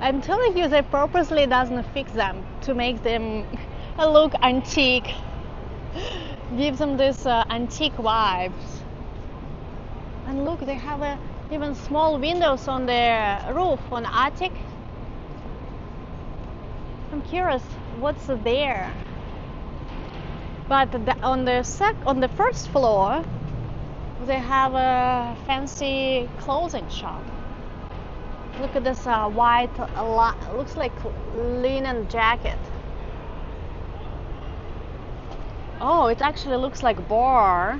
I'm telling you, they purposely doesn't fix them to make them look antique. Give them this antique vibes. And look, they have even small windows on the roof, on the attic. I'm curious, what's there? But on the first floor, they have a fancy clothing shop. Look at this white, looks like linen jacket. Oh, it actually looks like a bar.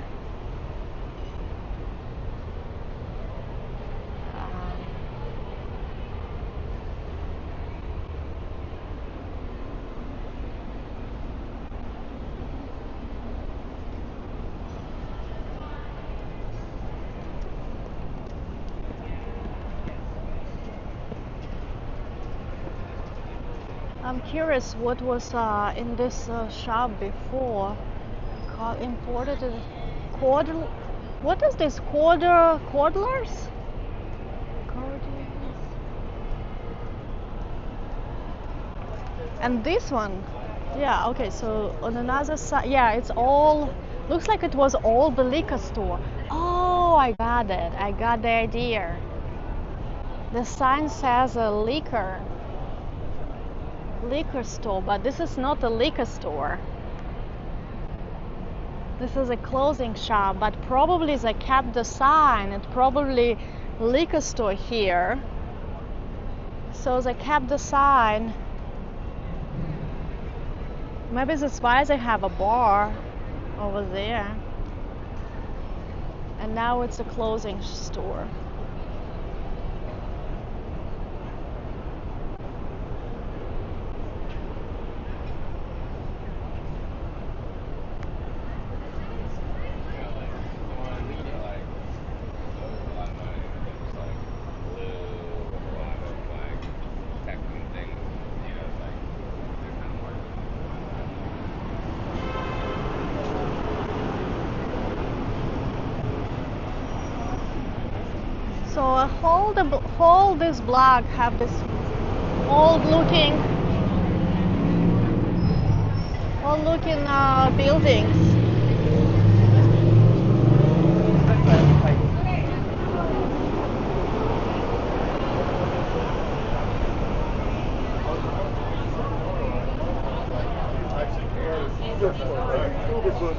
I'm curious what was in this shop before. Imported what is this? Cordlers? And this one, yeah, okay, so on another side, yeah, it's all, looks like it was all the liquor store. Oh, I got it, I got the idea. The sign says a liquor store, but this is not a liquor store. This is a clothing shop, but probably they kept the sign. It's probably liquor store here, so they kept the sign. Maybe that's why they have a bar over there, and now it's a clothing store. So whole this block have this old looking buildings.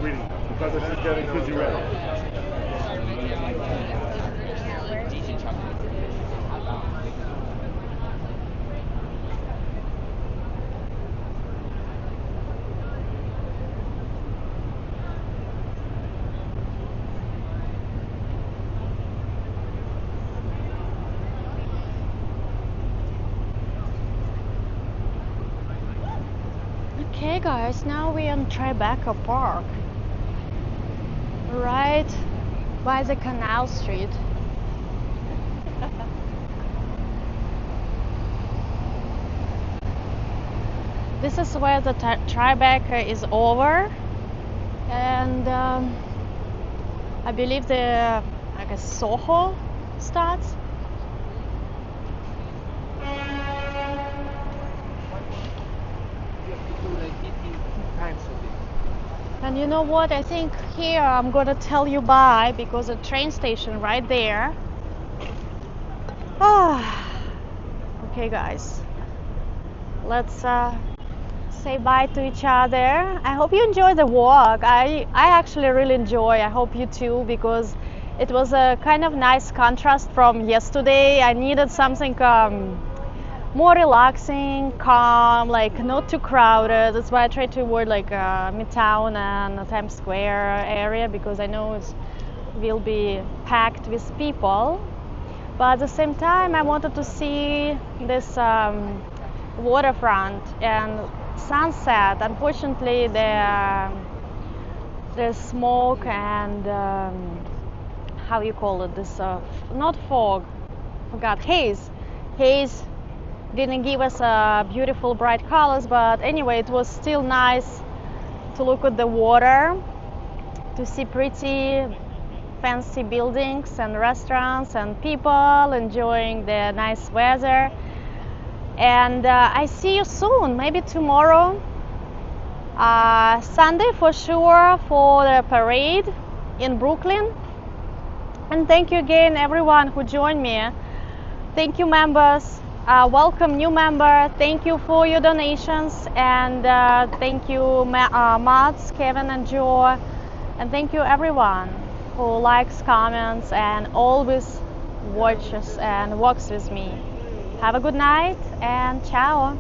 Reading because I should get it because you read it. Okay guys, now we're in Tribeca Park, right by the Canal Street. This is where the Tribeca is over, and I believe the Soho starts. And you know what? I think here I'm gonna tell you bye because the train station right there. Okay, guys. Let's say bye to each other. I hope you enjoy the walk. I actually really enjoy. I hope you too, because it was a kind of nice contrast from yesterday. I needed something more relaxing, calm, like not too crowded. That's why I tried to avoid like Midtown and Times Square area, because I know it will be packed with people. But at the same time, I wanted to see this waterfront and sunset. Unfortunately, the smoke and how you call it, this not fog, forgot, haze didn't give us beautiful bright colors. But anyway, it was still nice to look at the water, to see pretty fancy buildings and restaurants and people enjoying the nice weather. And I see you soon, maybe tomorrow, Sunday for sure, for the parade in Brooklyn. And thank you again everyone who joined me. Thank you members, welcome new member, thank you for your donations, and thank you mods, Kevin and Joe, and thank you everyone who likes, comments, and always watches and walks with me. Have a good night and ciao.